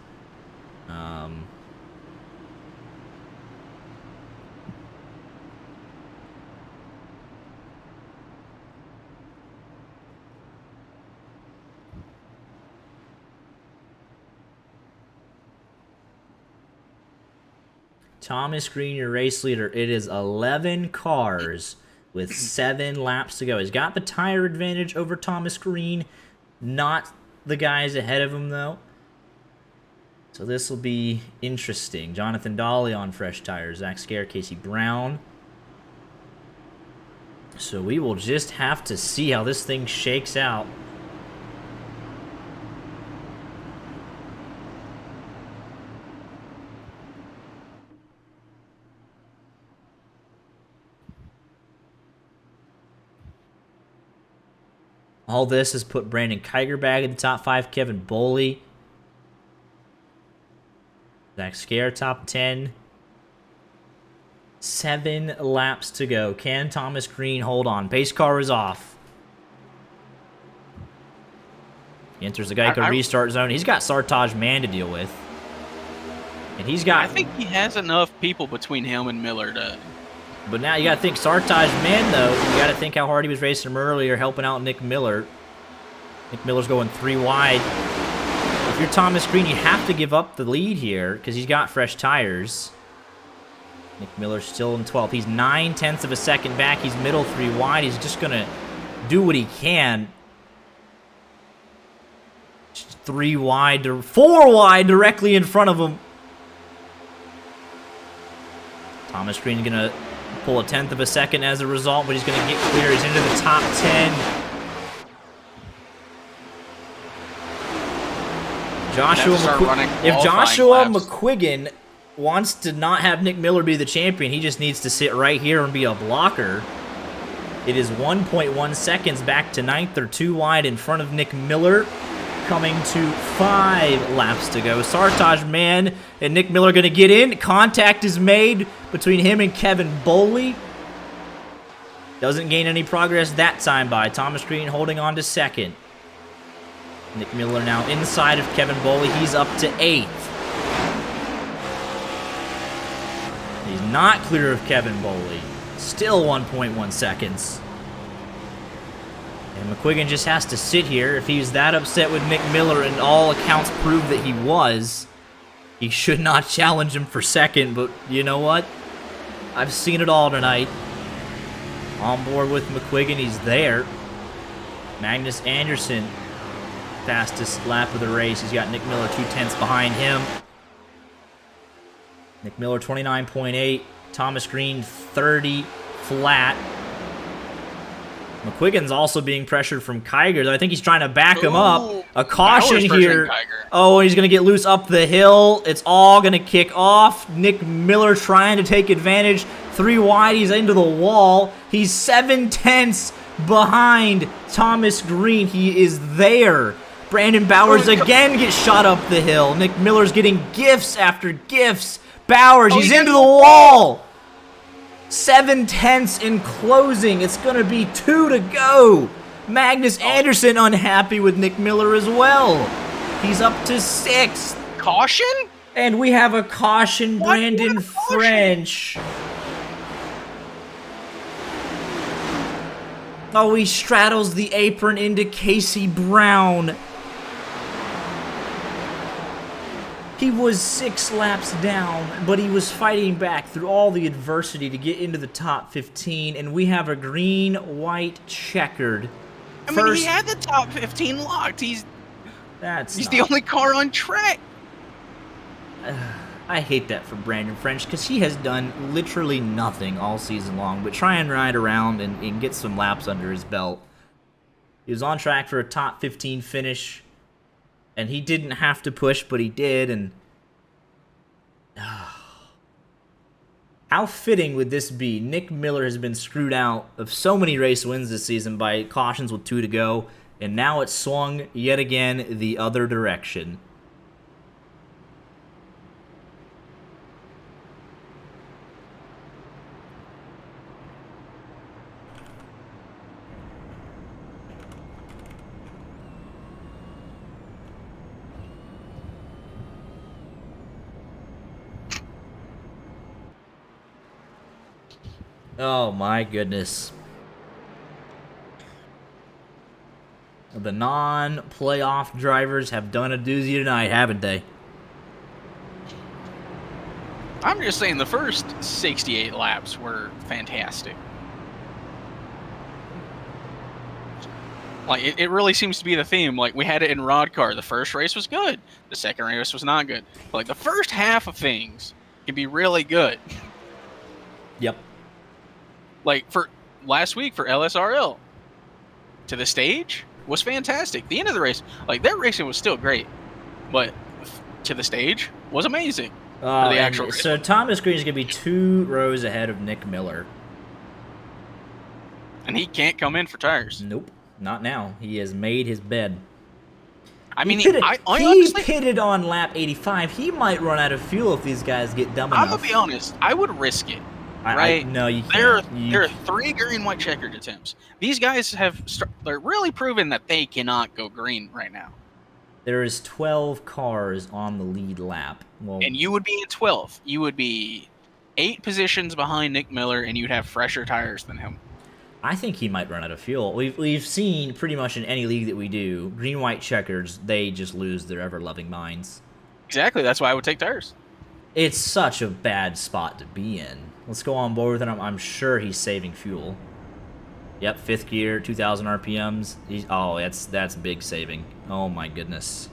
Thomas Green, your race leader. It is 11 cars with 7 laps to go. He's got the tire advantage over Thomas Green. Not the guys ahead of him, though. So this will be interesting. Jonathan Dolly on fresh tires. Zach Scare, Casey Brown. So we will just have to see how this thing shakes out. All this has put Brandon Kiger back in the top 5. Kevin Boley. Zach Scare, top 10. 7 laps to go. Can Thomas Green hold on? Pace car is off. He enters the Geico restart zone. He's got Sartaj Man to deal with. And he's got... I think he has enough people between him and Miller to... But now you got to think Sartaj Man, though. You got to think how hard he was racing him earlier, helping out Nick Miller. Nick Miller's going 3 wide. If you're Thomas Green, you have to give up the lead here because he's got fresh tires. Nick Miller's still in 12th. He's 9/10 of a second back. He's middle 3 wide. He's just going to do what he can. 3 wide, 4 wide directly in front of him. Thomas Green going to pull 1/10 of a second as a result, but he's going to get clear. He's into the top 10. If Joshua McQuiggan wants to not have Nick Miller be the champion, he just needs to sit right here and be a blocker. It is 1.1 seconds back to 9th. They're 2 wide in front of Nick Miller. Coming to 5 laps to go. Sartaj Man and Nick Miller going to get in. Contact is made between him and Kevin Boley. Doesn't gain any progress that time by Thomas Green holding on to 2nd. Nick Miller now inside of Kevin Boley. He's up to 8th. He's not clear of Kevin Boley. Still 1.1 seconds. And McQuiggan just has to sit here. If he's that upset with Nick Miller, and all accounts prove that he was, he should not challenge him for 2nd. But you know what? I've seen it all tonight. On board with McQuiggan, he's there. Magnus Anderson, fastest lap of the race. He's got Nick Miller 2/10 behind him. Nick Miller 29.8. Thomas Green 30 flat. McQuiggan's also being pressured from Kiger. I think he's trying to back him up. A caution here. Oh, he's going to get loose up the hill. It's all going to kick off. Nick Miller trying to take advantage. 3 wide. He's into the wall. He's 7/10 behind Thomas Green. He is there. Brandon Bowers again gets shot up the hill. Nick Miller's getting gifts after gifts. Bowers, he's into the wall. 7/10 in closing. It's going to be 2 to go. Magnus Anderson unhappy with Nick Miller as well. He's up to 6th. Caution? And we have a caution, Brandon French. Oh, he straddles the apron into Casey Brown. He was 6 laps down, but he was fighting back through all the adversity to get into the top 15, and we have a green-white checkered. I mean, he had the top 15 locked. He's the only car on track. I hate that for Brandon French because he has done literally nothing all season long but try and ride around and get some laps under his belt. He was on track for a top 15 finish. And he didn't have to push, but he did, and... How fitting would this be? Nick Miller has been screwed out of so many race wins this season by cautions with 2 to go, and now it's swung yet again the other direction. Oh my goodness. The non-playoff drivers have done a doozy tonight, haven't they? I'm just saying the first 68 laps were fantastic. Like, it really seems to be the theme. Like, we had it in Rod Car. The first race was good. The second race was not good. But, like, the first half of things can be really good. Yep. Like, for last week for LSRL, to the stage was fantastic. The end of the race, like, their racing was still great. But to the stage was amazing. For the actual race. So Thomas Green is going to be 2 rows ahead of Nick Miller. And he can't come in for tires. Nope. Not now. He has made his bed. I mean, He I he honestly, pitted on lap 85. He might run out of fuel if these guys get dumb I'm enough. gonna be honest. I would risk it. No, you There can't. are 3 green white checkered attempts. These guys they're really proven that they cannot go green right now. There is 12 cars on the lead lap. Well, And you would be in 12th. You would be 8 positions behind Nick Miller, and you'd have fresher tires than him. I think he might run out of fuel. We've seen pretty much in any league that we do, green white checkers, they just lose their ever loving minds. Exactly. That's why I would take tires. It's such a bad spot to be in. Let's go on board with it. I'm sure he's saving fuel. Yep, 5th gear, 2,000 RPMs. Oh, that's big saving. Oh my goodness.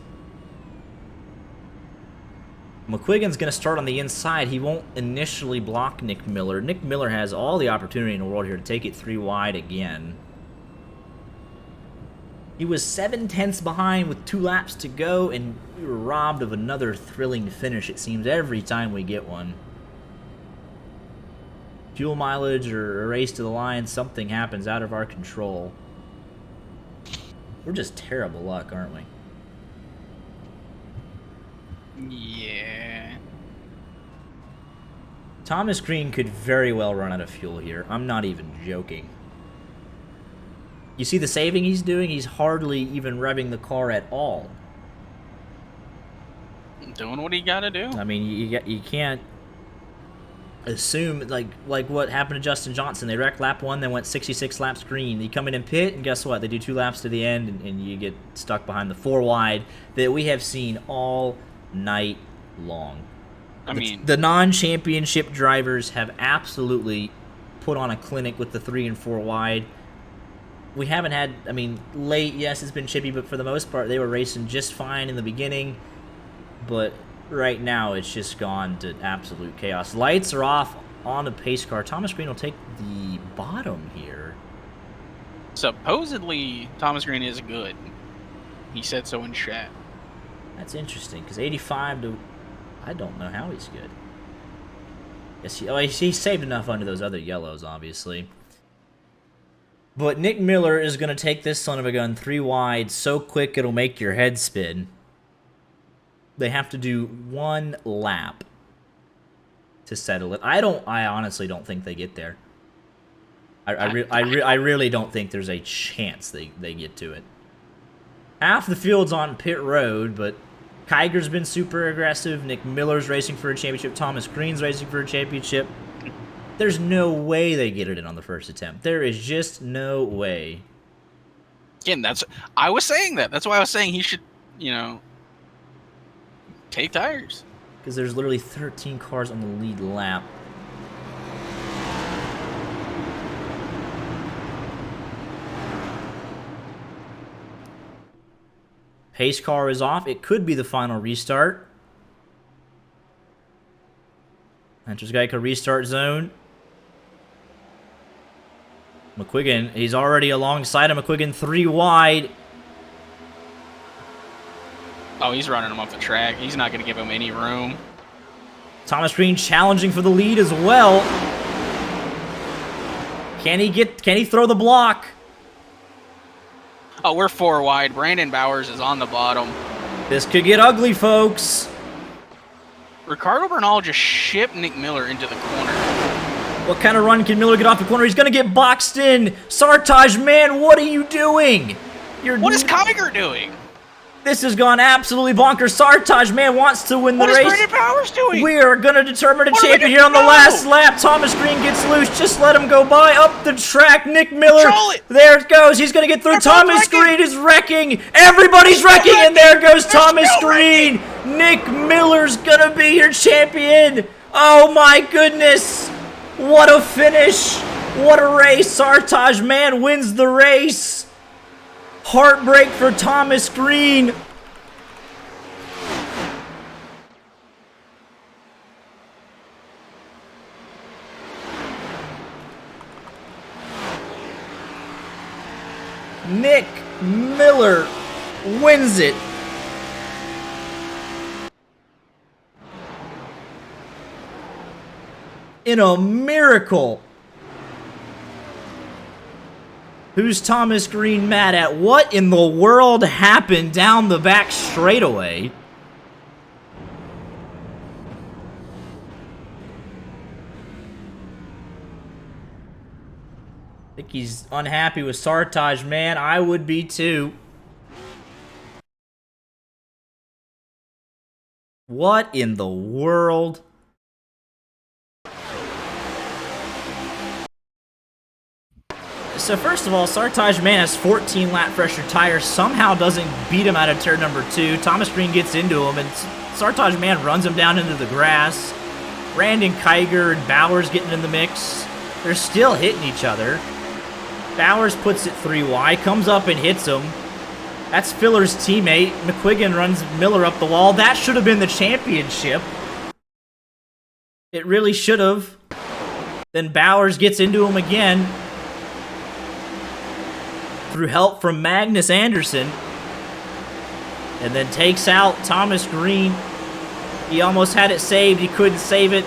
McQuiggan's going to start on the inside. He won't initially block Nick Miller. Nick Miller has all the opportunity in the world here to take it 3 wide again. He was 7/10 behind with 2 laps to go, and we were robbed of another thrilling finish, it seems, every time we get one. Fuel mileage or a race to the line, something happens out of our control. We're just terrible luck, aren't we? Yeah. Thomas Green could very well run out of fuel here. I'm not even joking. You see the saving he's doing? He's hardly even revving the car at all. Doing what he got to do. I mean, you can't assume like what happened to Justin Johnson. They wrecked lap 1, then went 66 laps green. They come in and pit, and guess what? They do 2 laps to the end, and you get stuck behind the 4 wide that we have seen all night long. I mean, The non-championship drivers have absolutely put on a clinic with the 3 and 4 wide. We haven't had, I mean, late, yes, it's been chippy, but for the most part, they were racing just fine in the beginning. But right now, it's just gone to absolute chaos. Lights are off on the pace car. Thomas Green will take the bottom here. supposedly Thomas Green is good. He said so in chat. That's interesting, because 85 to... I don't know how he's good. Yes, he saved enough under those other yellows, obviously. But Nick Miller is going to take this son of a gun 3 wide so quick it'll make your head spin. They have to do 1 lap to settle it. I honestly don't think they get there. I really don't think there's a chance they get to it. Half the field's on pit road, but Kiger's been super aggressive. Nick Miller's racing for a championship. Thomas Green's racing for a championship. There's no way they get it in on the first attempt. There is just no way. Again, I was saying that. That's why I was saying he should, take tires. Because there's literally 13 cars on the lead lap. Pace car is off. It could be the final restart. Enters Geico restart zone. McQuiggan, he's already alongside him. McQuiggan 3 wide. Oh, he's running him off the track. He's not going to give him any room. Thomas Green challenging for the lead as well. Can he throw the block? Oh, we're 4 wide. Brandon Bowers is on the bottom. This could get ugly, folks. Ricardo Bernal just shipped Nick Miller into the corner. What kind of run can Miller get off the corner? He's going to get boxed in. Sartaj, man, what are you doing? What is Kiger doing? This has gone absolutely bonkers. Sartaj, man, wants to win the race. What is Brandon Bowers doing? We are going to determine a champion here on the last lap. Thomas Green gets loose. Just let him go by. Up the track, Nick Miller. Control it. There it goes. He's going to get through. Thomas Green is wrecking. Everybody's wrecking, and there goes Thomas Green. Nick Miller's going to be your champion. Oh, my goodness. What a finish. What a race. Sartaj, man, wins the race. Heartbreak for Thomas Green. Nick Miller wins it. In a miracle. Who's Thomas Green mad at? What in the world happened down the back straightaway? I think he's unhappy with Sartaj, man. I would be too. What in the world? So first of all, Sartaj Man has 14 lap fresher tires, somehow doesn't beat him out of turn number 2. Thomas Green gets into him, and Sartaj Man runs him down into the grass. Brandon Kiger and Bowers getting in the mix. They're still hitting each other. Bowers puts it 3 wide, comes up and hits him. That's Filler's teammate. McQuiggan runs Miller up the wall. That should have been the championship. It really should have. Then Bowers gets into him again through help from Magnus Anderson, and then takes out Thomas Green. He almost had it saved. He couldn't save it.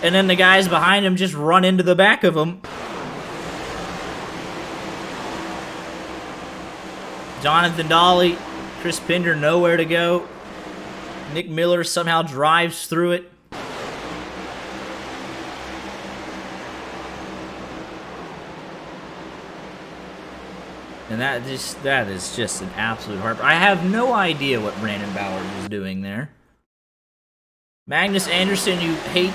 And then the guys behind him just run into the back of him. Jonathan Dolly, Chris Pinder nowhere to go. Nick Miller somehow drives through it. And that is just an absolute heartbreak. I have no idea what Brandon Bowers is doing there. Magnus Anderson, you hate,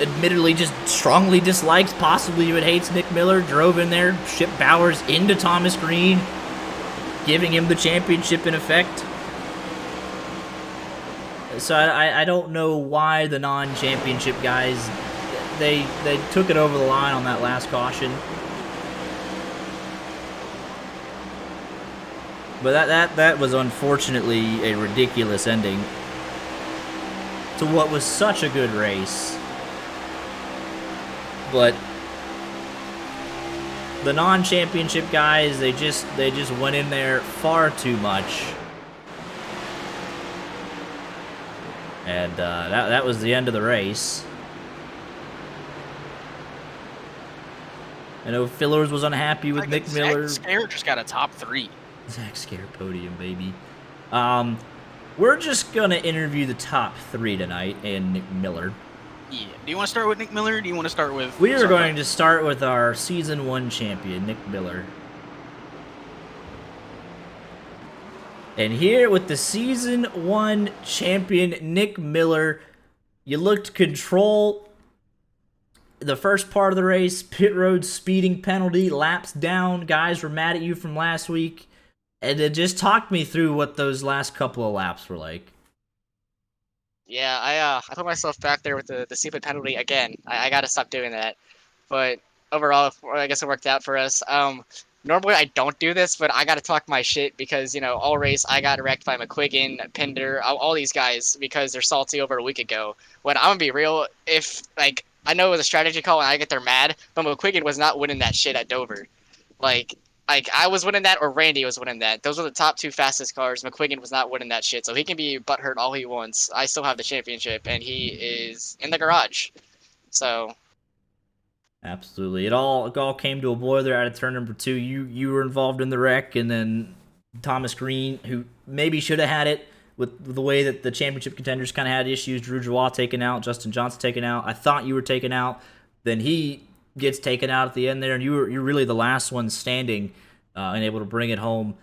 admittedly just strongly dislikes, possibly even hates Nick Miller, drove in there, shipped Bowers into Thomas Green, giving him the championship in effect. So I don't know why the non-championship guys, they took it over the line on that last caution. But that was unfortunately a ridiculous ending to what was such a good race. But the non-championship guys, they just went in there far too much. And that was the end of the race. I know Fillers was unhappy with Nick Miller. Scare just got a top 3. Zach Scare podium, baby. We're just gonna interview the top 3 tonight and Nick Miller. Yeah. Do you want to start with Nick Miller, or do you want to start with... We are going to start with our Season 1 champion, Nick Miller. And here with the Season 1 champion, Nick Miller, you looked to control the first part of the race, pit road speeding penalty, laps down, guys were mad at you from last week. And it just talked me through what those last couple of laps were like. Yeah, I put myself back there with the stupid penalty again. I gotta stop doing that. But overall, I guess it worked out for us. Normally I don't do this, but I gotta talk my shit because, you know, all race I got wrecked by McQuiggan, Pinder, all these guys because they're salty over a week ago. When I'm gonna be real, if, like, I know it was a strategy call and I get there mad, but McQuiggan was not winning that shit at Dover. Like I was winning that, or Randy was winning that. Those were the top 2 fastest cars. McQuiggan was not winning that shit, so he can be butthurt all he wants. I still have the championship, and he is in the garage. So, Absolutely, it all came to a boiler out of turn number 2. You were involved in the wreck, and then Thomas Green, who maybe should have had it with the way that the championship contenders kind of had issues. Drew Joie taken out, Justin Johnson taken out. I thought you were taken out. Then he gets taken out at the end there, and you're really the last one standing and able to bring it home.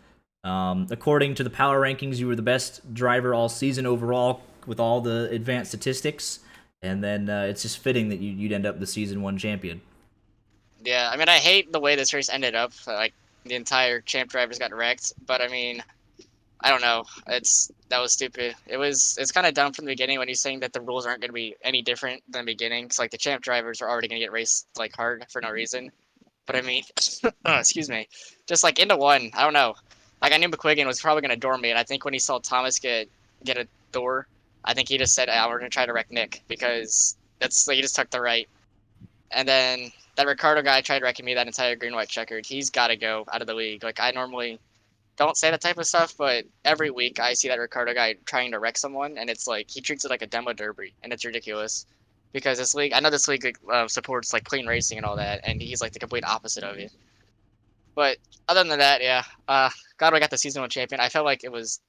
According to the power rankings, you were the best driver all season overall with all the advanced statistics, and then it's just fitting that you'd end up the Season 1 champion. yeah, I mean, I hate the way this race ended up. Like, the entire champ drivers got wrecked, but I mean, I don't know. That was stupid. It's kind of dumb from the beginning when he's saying that the rules aren't going to be any different than the beginning. It's like the champ drivers are already going to get raced like hard for no reason. But I mean, excuse me, just like into one. I don't know. Like I knew McQuiggan was probably going to door me, and I think when he saw Thomas get a door, I think he just said, we're going to try to wreck Nick because that's like he just took the right. And then that Ricardo guy tried wrecking me that entire green-white checkered. He's got to go out of the league. Like I normally don't say that type of stuff, but every week I see that Ricardo guy trying to wreck someone, and it's like he treats it like a demo derby, and it's ridiculous. Because this league, I know this league supports like clean racing and all that, and he's like the complete opposite of it. But other than that, yeah. God, I got the season 1 champion. I felt like it was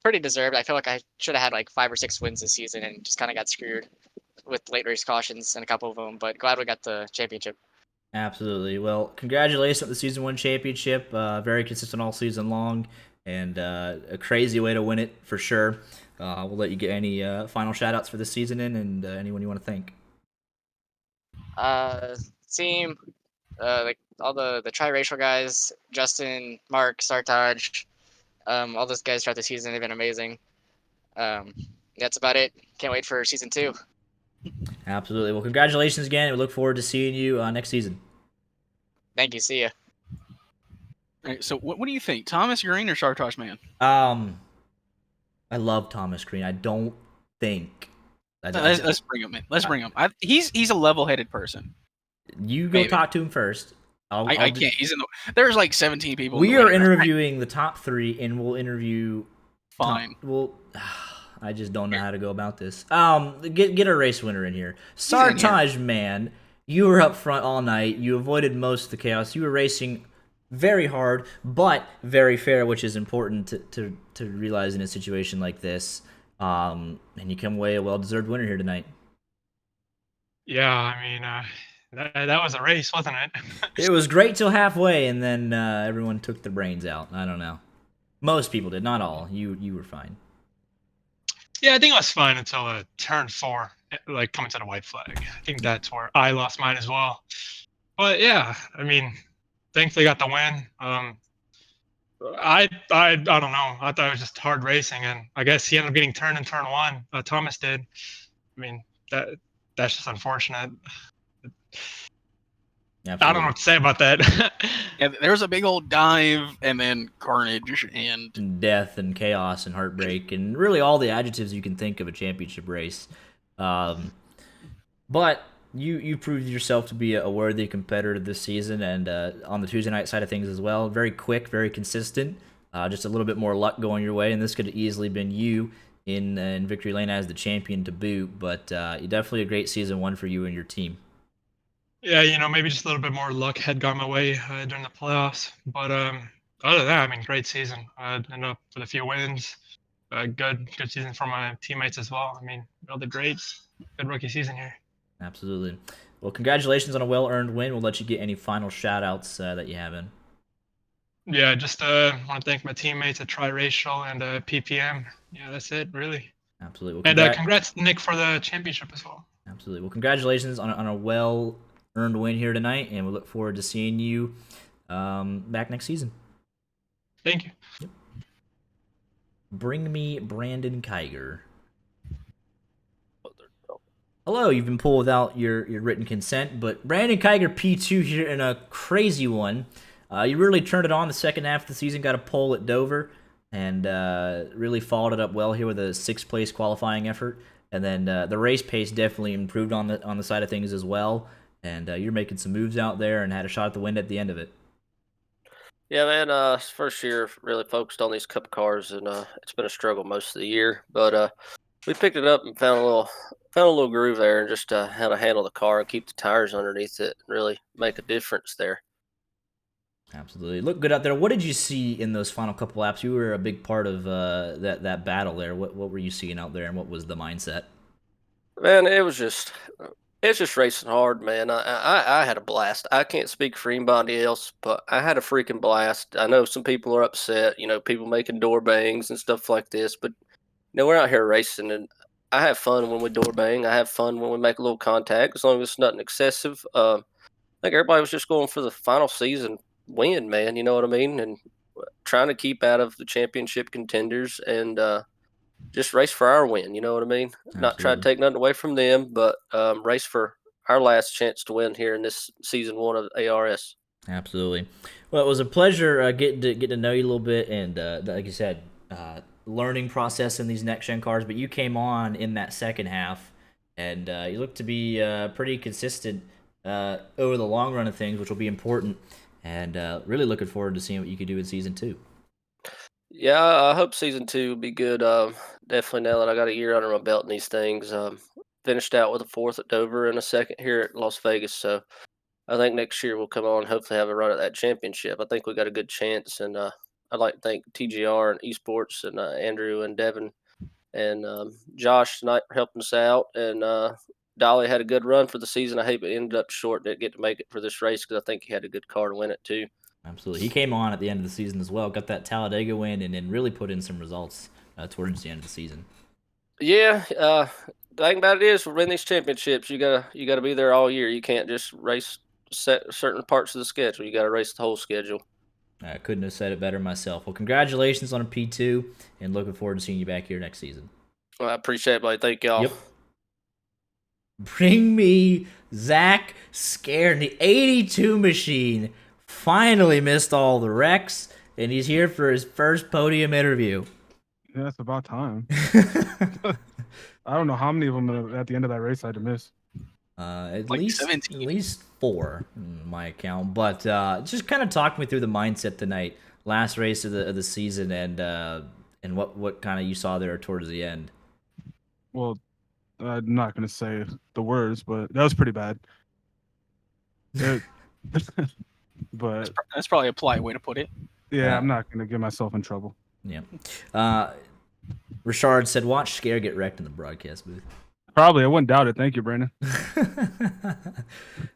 pretty deserved. I feel like I should have had like 5 or 6 wins this season and just kind of got screwed with late race cautions and a couple of them. But glad we got the championship. Absolutely. Well, congratulations on the season 1 championship. Very consistent all season long, and a crazy way to win it for sure. We'll let you get any final shout outs for this season and anyone you want to thank. Team, like all the triracial guys, Justin, Mark, Sartaj, all those guys throughout the season, they've been amazing. That's about it. Can't wait for season 2. Absolutely. Well, congratulations again. We look forward to seeing you next season. Thank you. See ya. All right, so what do you think, Thomas Green or Sartosh Man? I love Thomas Green. I don't think. Let's bring him in. Let's bring him. He's a level-headed person. You go Maybe. talk to him first. I can't. He's in the. There's like 17 people. We in the are waiting room. interviewing the top 3, and we'll interview. Fine. I just don't know how to go about this. Get a race winner in here. Sartaj Man, you were up front all night. You avoided most of the chaos. You were racing very hard, but very fair, which is important to realize in a situation like this. And you come away a well-deserved winner here tonight. Yeah, I mean, that was a race, wasn't it? It was great till halfway, and then everyone took their brains out. I don't know. Most people did, not all. You were fine. Yeah, I think it was fine until turn 4, like coming to the white flag. I think that's where I lost mine as well. But yeah, I mean, thankfully got the win. I don't know. I thought it was just hard racing, and I guess he ended up getting turned in turn 1. Thomas did. I mean, that's just unfortunate. Absolutely. I don't know what to say about that. Yeah, there was a big old dive and then carnage and death and chaos and heartbreak and really all the adjectives you can think of a championship race. But you proved yourself to be a worthy competitor this season, and on the Tuesday night side of things as well. Very quick, very consistent. Just a little bit more luck going your way, and this could have easily been you in victory lane as the champion to boot. But definitely a great season 1 for you and your team. Yeah, maybe just a little bit more luck had gone my way during the playoffs. But other than that, I mean, great season. Ended up with a few wins. Good season for my teammates as well. I mean, all the greats. Good rookie season here. Absolutely. Well, congratulations on a well-earned win. We'll let you get any final shout-outs that you have in. Yeah, just want to thank my teammates at Triracial and PPM. Yeah, that's it, really. Absolutely. Well, and congrats, Nick, for the championship as well. Absolutely. Well, congratulations on a well-earned win here tonight, and we look forward to seeing you back next season. Thank you. Yep. Bring me Brandon Kiger. Hello, you've been pulled without your written consent, but Brandon Kiger P2 here in a crazy one. You really turned it on the second half of the season, got a pole at Dover, and really followed it up well here with a 6th place qualifying effort. And then the race pace definitely improved on the side of things as well. And you're making some moves out there and had a shot at the win at the end of it. Yeah, man. First year really focused on these cup cars, and it's been a struggle most of the year. But we picked it up and found a little groove there, and just how to handle the car and keep the tires underneath it, and really make a difference there. Absolutely, look good out there. What did you see in those final couple laps? You were a big part of that battle there. What were you seeing out there, and what was the mindset? Man, it's just racing hard, man. I had a blast. I can't speak for anybody else, but I had a freaking blast. I know some people are upset, people making door bangs and stuff like this, but we're out here racing, and I have fun when we door bang. I have fun when we make a little contact, as long as it's nothing excessive. I think everybody was just going for the final season win, man. You know what I mean? And trying to keep out of the championship contenders and just race for our win. You know what I mean? Absolutely. Not try to take nothing away from them, but race for our last chance to win here in this season 1 of ARS. Absolutely. Well, it was a pleasure getting to know you a little bit, and like you said, learning process in these next-gen cars. But you came on in that second half, and you look to be pretty consistent over the long run of things, which will be important. And really looking forward to seeing what you could do in season 2. Yeah, I hope season 2 will be good. Definitely now that I got a year under my belt in these things. Finished out with a 4th at Dover and a 2nd here at Las Vegas. So I think next year we'll come on and hopefully have a run at that championship. I think we got a good chance, and I'd like to thank TGR and Esports and Andrew and Devin and Josh tonight for helping us out. And Dolly had a good run for the season. I hate it ended up short, didn't get to make it for this race because I think he had a good car to win it too. Absolutely. He came on at the end of the season as well, got that Talladega win, and then really put in some results towards the end of the season. Yeah, the thing about it is, to win these championships, you gotta be there all year. You can't just race certain parts of the schedule. You gotta race the whole schedule. I couldn't have said it better myself. Well, congratulations on a P2, and looking forward to seeing you back here next season. Well, I appreciate it, buddy. Thank y'all. Yep. Bring me Zach Scare. The 82 machine finally missed all the wrecks, and he's here for his first podium interview. Yeah, it's about time. I don't know how many of them at the end of that race I had to miss. At Like least 17. at least 4 in my account. But just kind of talk me through the mindset tonight, last race of the season, and what kind of you saw there towards the end. Well, I'm not going to say the words, but that was pretty bad. But That's probably a polite way to put it. yeah, I'm not going to get myself in trouble. Yeah. Richard said, "Watch Scare get wrecked in the broadcast booth." Probably. I wouldn't doubt it. Thank you, Brandon.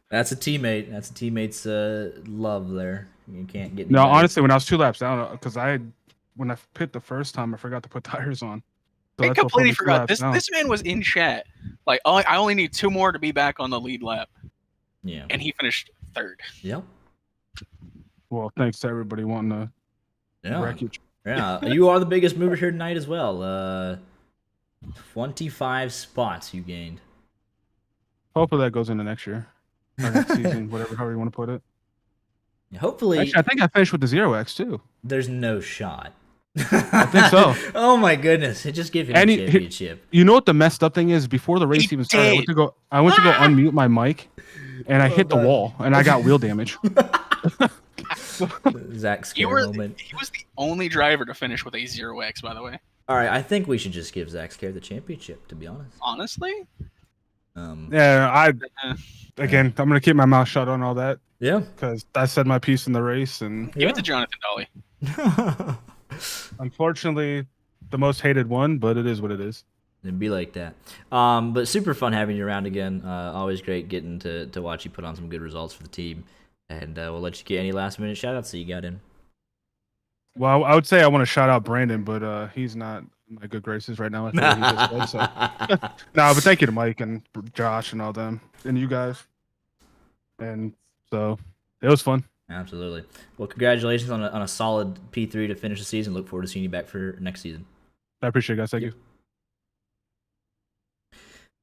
That's a teammate. That's a teammate's love there. You can't get. No, honestly, when I was 2 laps down, because when I pit the first time, I forgot to put tires on. So I that's what put completely me 2 forgot. laps down. This man was in chat. Like, I only need 2 more to be back on the lead lap. Yeah. And he finished 3rd. Yep. Well, thanks to everybody wanting to wreck you. Yeah. You are the biggest mover here tonight as well. 25 spots you gained. Hopefully that goes into next year. Or next season, however you want to put it. Hopefully. Actually, I think I finished with the 0x too. There's no shot. I think so. Oh my goodness! Just give him a championship. You know what the messed up thing is? Before the race even started, I went to go unmute my mic, and I hit the wall, and I got wheel damage. Zach Scare moment. He was the only driver to finish with a 0x, by the way. All right, I think we should just give Zach Scare the championship. To be honest. Honestly. Yeah, I'm gonna keep my mouth shut on all that. Yeah. Because I said my piece in the race, and Give it to Jonathan Dolly. Unfortunately, the most hated one, but it is what it is. It'd be like that. But super fun having you around again. Always great getting to watch you put on some good results for the team. And we'll let you get any last minute shout outs that you got in. Well, I would say I want to shout out Brandon, but he's not in my good graces right now. I feel like he just said, so. No, but thank you to Mike and Josh and all them and you guys. And so it was fun. Absolutely. Well, congratulations on a solid P3 to finish the season. Look forward to seeing you back for next season. I appreciate it, guys. Thank you.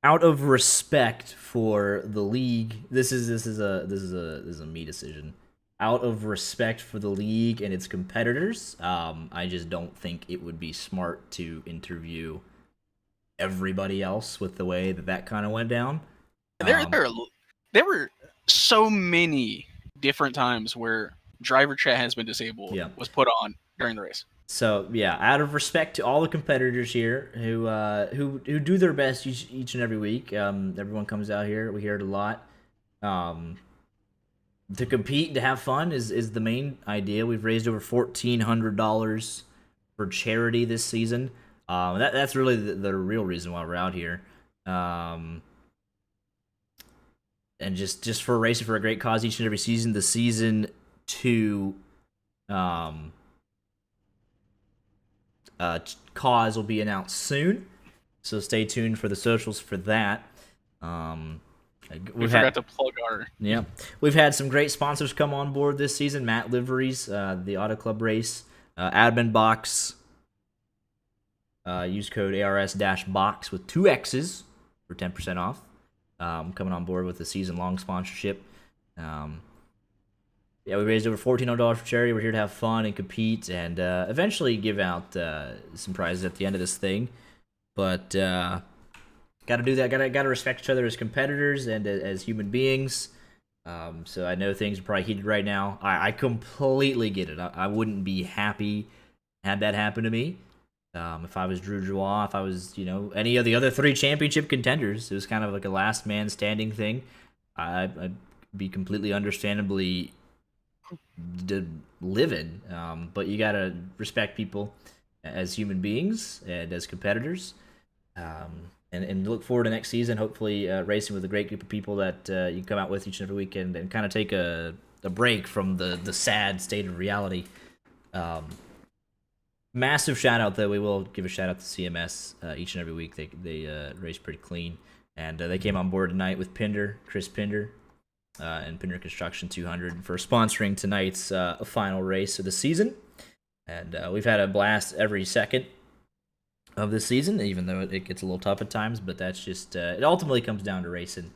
Out of respect for the league, this is a me decision. Out of respect for the league and its competitors, I just don't think it would be smart to interview everybody else with the way that kind of went down. There were so many different times where driver chat has been disabled was put on during the race. So yeah, out of respect to all the competitors here who do their best each and every week, everyone comes out here. We hear it a lot. To compete and to have fun is the main idea. We've raised over $1,400 for charity this season. That's really the real reason why we're out here. And just for racing for a great cause each and every season. The season 2 cause will be announced soon, so stay tuned for the socials for that. We forgot to plug our. Yeah, we've had some great sponsors come on board this season. Matt Liveries, the Auto Club race, Admin Box. Use code ARS-box with 2 X's for 10% off. Coming on board with the season-long sponsorship. We raised over $1,400 for charity. We're here to have fun and compete and eventually give out some prizes at the end of this thing. But got to do that. Got to respect each other as competitors and as human beings. So I know things are probably heated right now. I completely get it. I wouldn't be happy had that happen to me. If I was Drew Joie, if I was, any of the other 3 championship contenders, it was kind of like a last man standing thing. I be completely understandably livid. But you gotta respect people as human beings and as competitors. And look forward to next season. Hopefully, racing with a great group of people that you come out with each and every weekend, and kind of take a break from the sad state of reality. Massive shout out, though. We will give a shout out to CMS each and every week. They race pretty clean, and they came on board tonight with Pinder, Chris Pinder, and Pinder Construction 200 for sponsoring tonight's final race of the season. And we've had a blast every second of this season, even though it gets a little tough at times. But that's just it ultimately comes down to racing.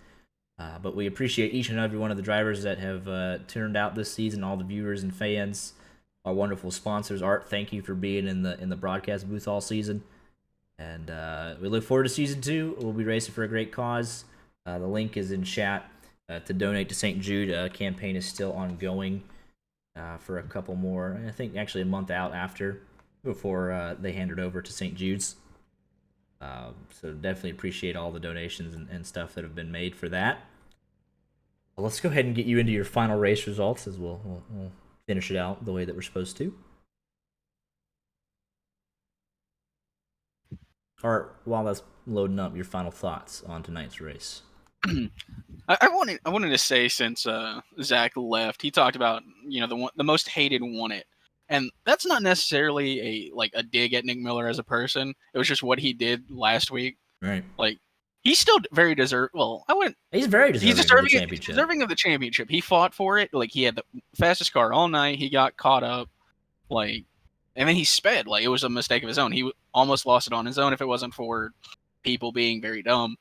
But we appreciate each and every one of the drivers that have turned out this season, all the viewers and fans, our wonderful sponsors. Art, thank you for being in the broadcast booth all season. And we look forward to season 2. We'll be racing for a great cause. The link is in chat to donate to St. Jude. Campaign is still ongoing for a couple more. I think actually a month out before they hand it over to St. Jude's. So definitely appreciate all the donations and stuff that have been made for that. Well, let's go ahead and get you into your final race results, as we'll finish it out the way that we're supposed to. Or while that's loading up, your final thoughts on tonight's race. I wanted to say, since Zach left, he talked about the most hated won it, and that's not necessarily a dig at Nick Miller as a person. It was just what he did last week. Right. Like, he's still very deserving. Well, I wouldn't. He's very deserving of the championship. He's deserving of the championship. He fought for it. Like, he had the fastest car all night. He got caught up. Like, and then he sped. Like, it was a mistake of his own. He almost lost it on his own if it wasn't for people being very dumb.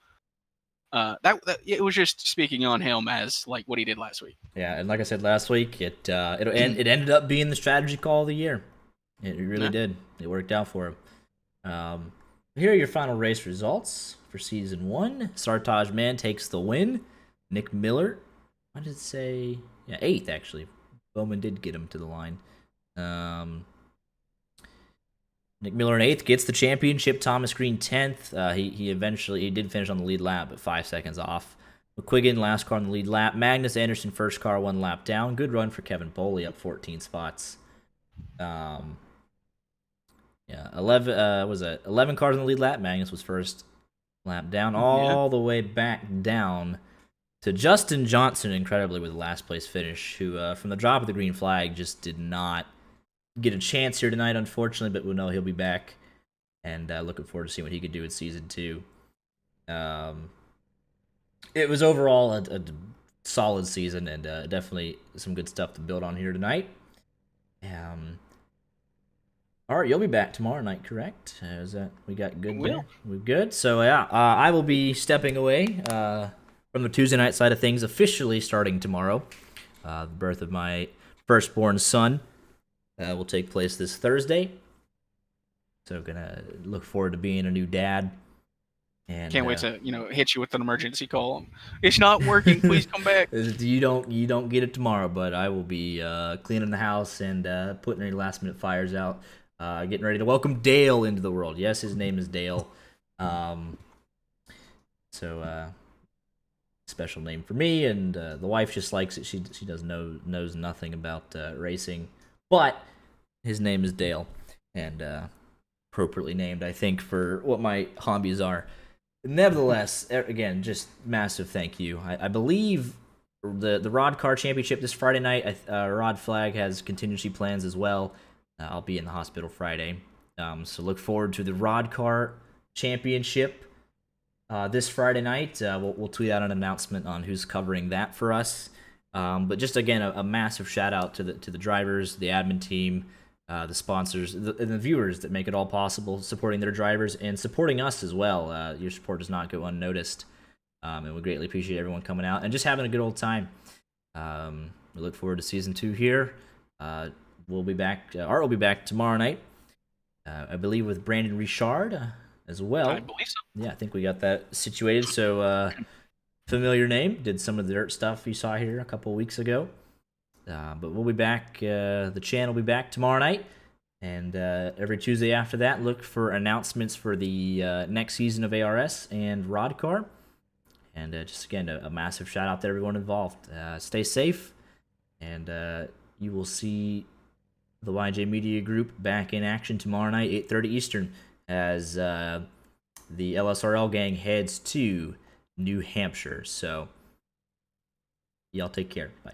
That it was just speaking on him as like what he did last week. Yeah, and like I said last week, it ended up being the strategy call of the year. It really did. It worked out for him. Here are your final race results for season 1. Sartaj Man takes the win. Nick Miller, what did it say? Yeah, 8th actually. Bowman did get him to the line. Nick Miller in 8th gets the championship. Thomas Green 10th. He did finish on the lead lap, but 5 seconds off. McQuiggan last car on the lead lap. Magnus Anderson first car, 1 lap down. Good run for Kevin Boley, up 14 spots. 11 cars on the lead lap. Magnus was first lap down, all the way back down to Justin Johnson, incredibly, with the last place finish, who from the drop of the green flag just did not get a chance here tonight, unfortunately, but we know he'll be back, and looking forward to seeing what he could do in season 2. It was overall a solid season, and definitely some good stuff to build on here tonight. All right, you'll be back tomorrow night, correct? Is that we got good there? We're good. So yeah, I will be stepping away from the Tuesday night side of things, officially starting tomorrow. The birth of my firstborn son will take place this Thursday. So gonna look forward to being a new dad. And can't wait to hit you with an emergency call. It's not working. Please come back. You don't get it tomorrow, but I will be cleaning the house and putting any last minute fires out. Getting ready to welcome Dale into the world. Yes, his name is Dale. Special name for me, and the wife just likes it. She knows nothing about racing, but his name is Dale, and appropriately named, I think, for what my hobbies are. Nevertheless, again, just massive thank you. I believe the Rod Car Championship this Friday night. Rod Flag has contingency plans as well. I'll be in the hospital Friday, so look forward to the Rod Car Championship this Friday night. We'll tweet out an announcement on who's covering that for us. But just again, a massive shout out to the drivers, the admin team, the sponsors, and the viewers that make it all possible, supporting their drivers and supporting us as well. Your support does not go unnoticed, and we greatly appreciate everyone coming out and just having a good old time. We look forward to season 2 here. We'll be back. Art will be back tomorrow night, I believe, with Brandon Richard as well. I believe so. Yeah, I think we got that situated. So, familiar name. Did some of the dirt stuff you saw here a couple of weeks ago. But we'll be back. The channel will be back tomorrow night. And every Tuesday after that, look for announcements for the next season of ARS and Rodcar. And just again, a massive shout out to everyone involved. Stay safe, and you will see the YJ Media Group back in action tomorrow night, 8:30 Eastern, as the LSRL gang heads to New Hampshire. So, y'all take care. Bye.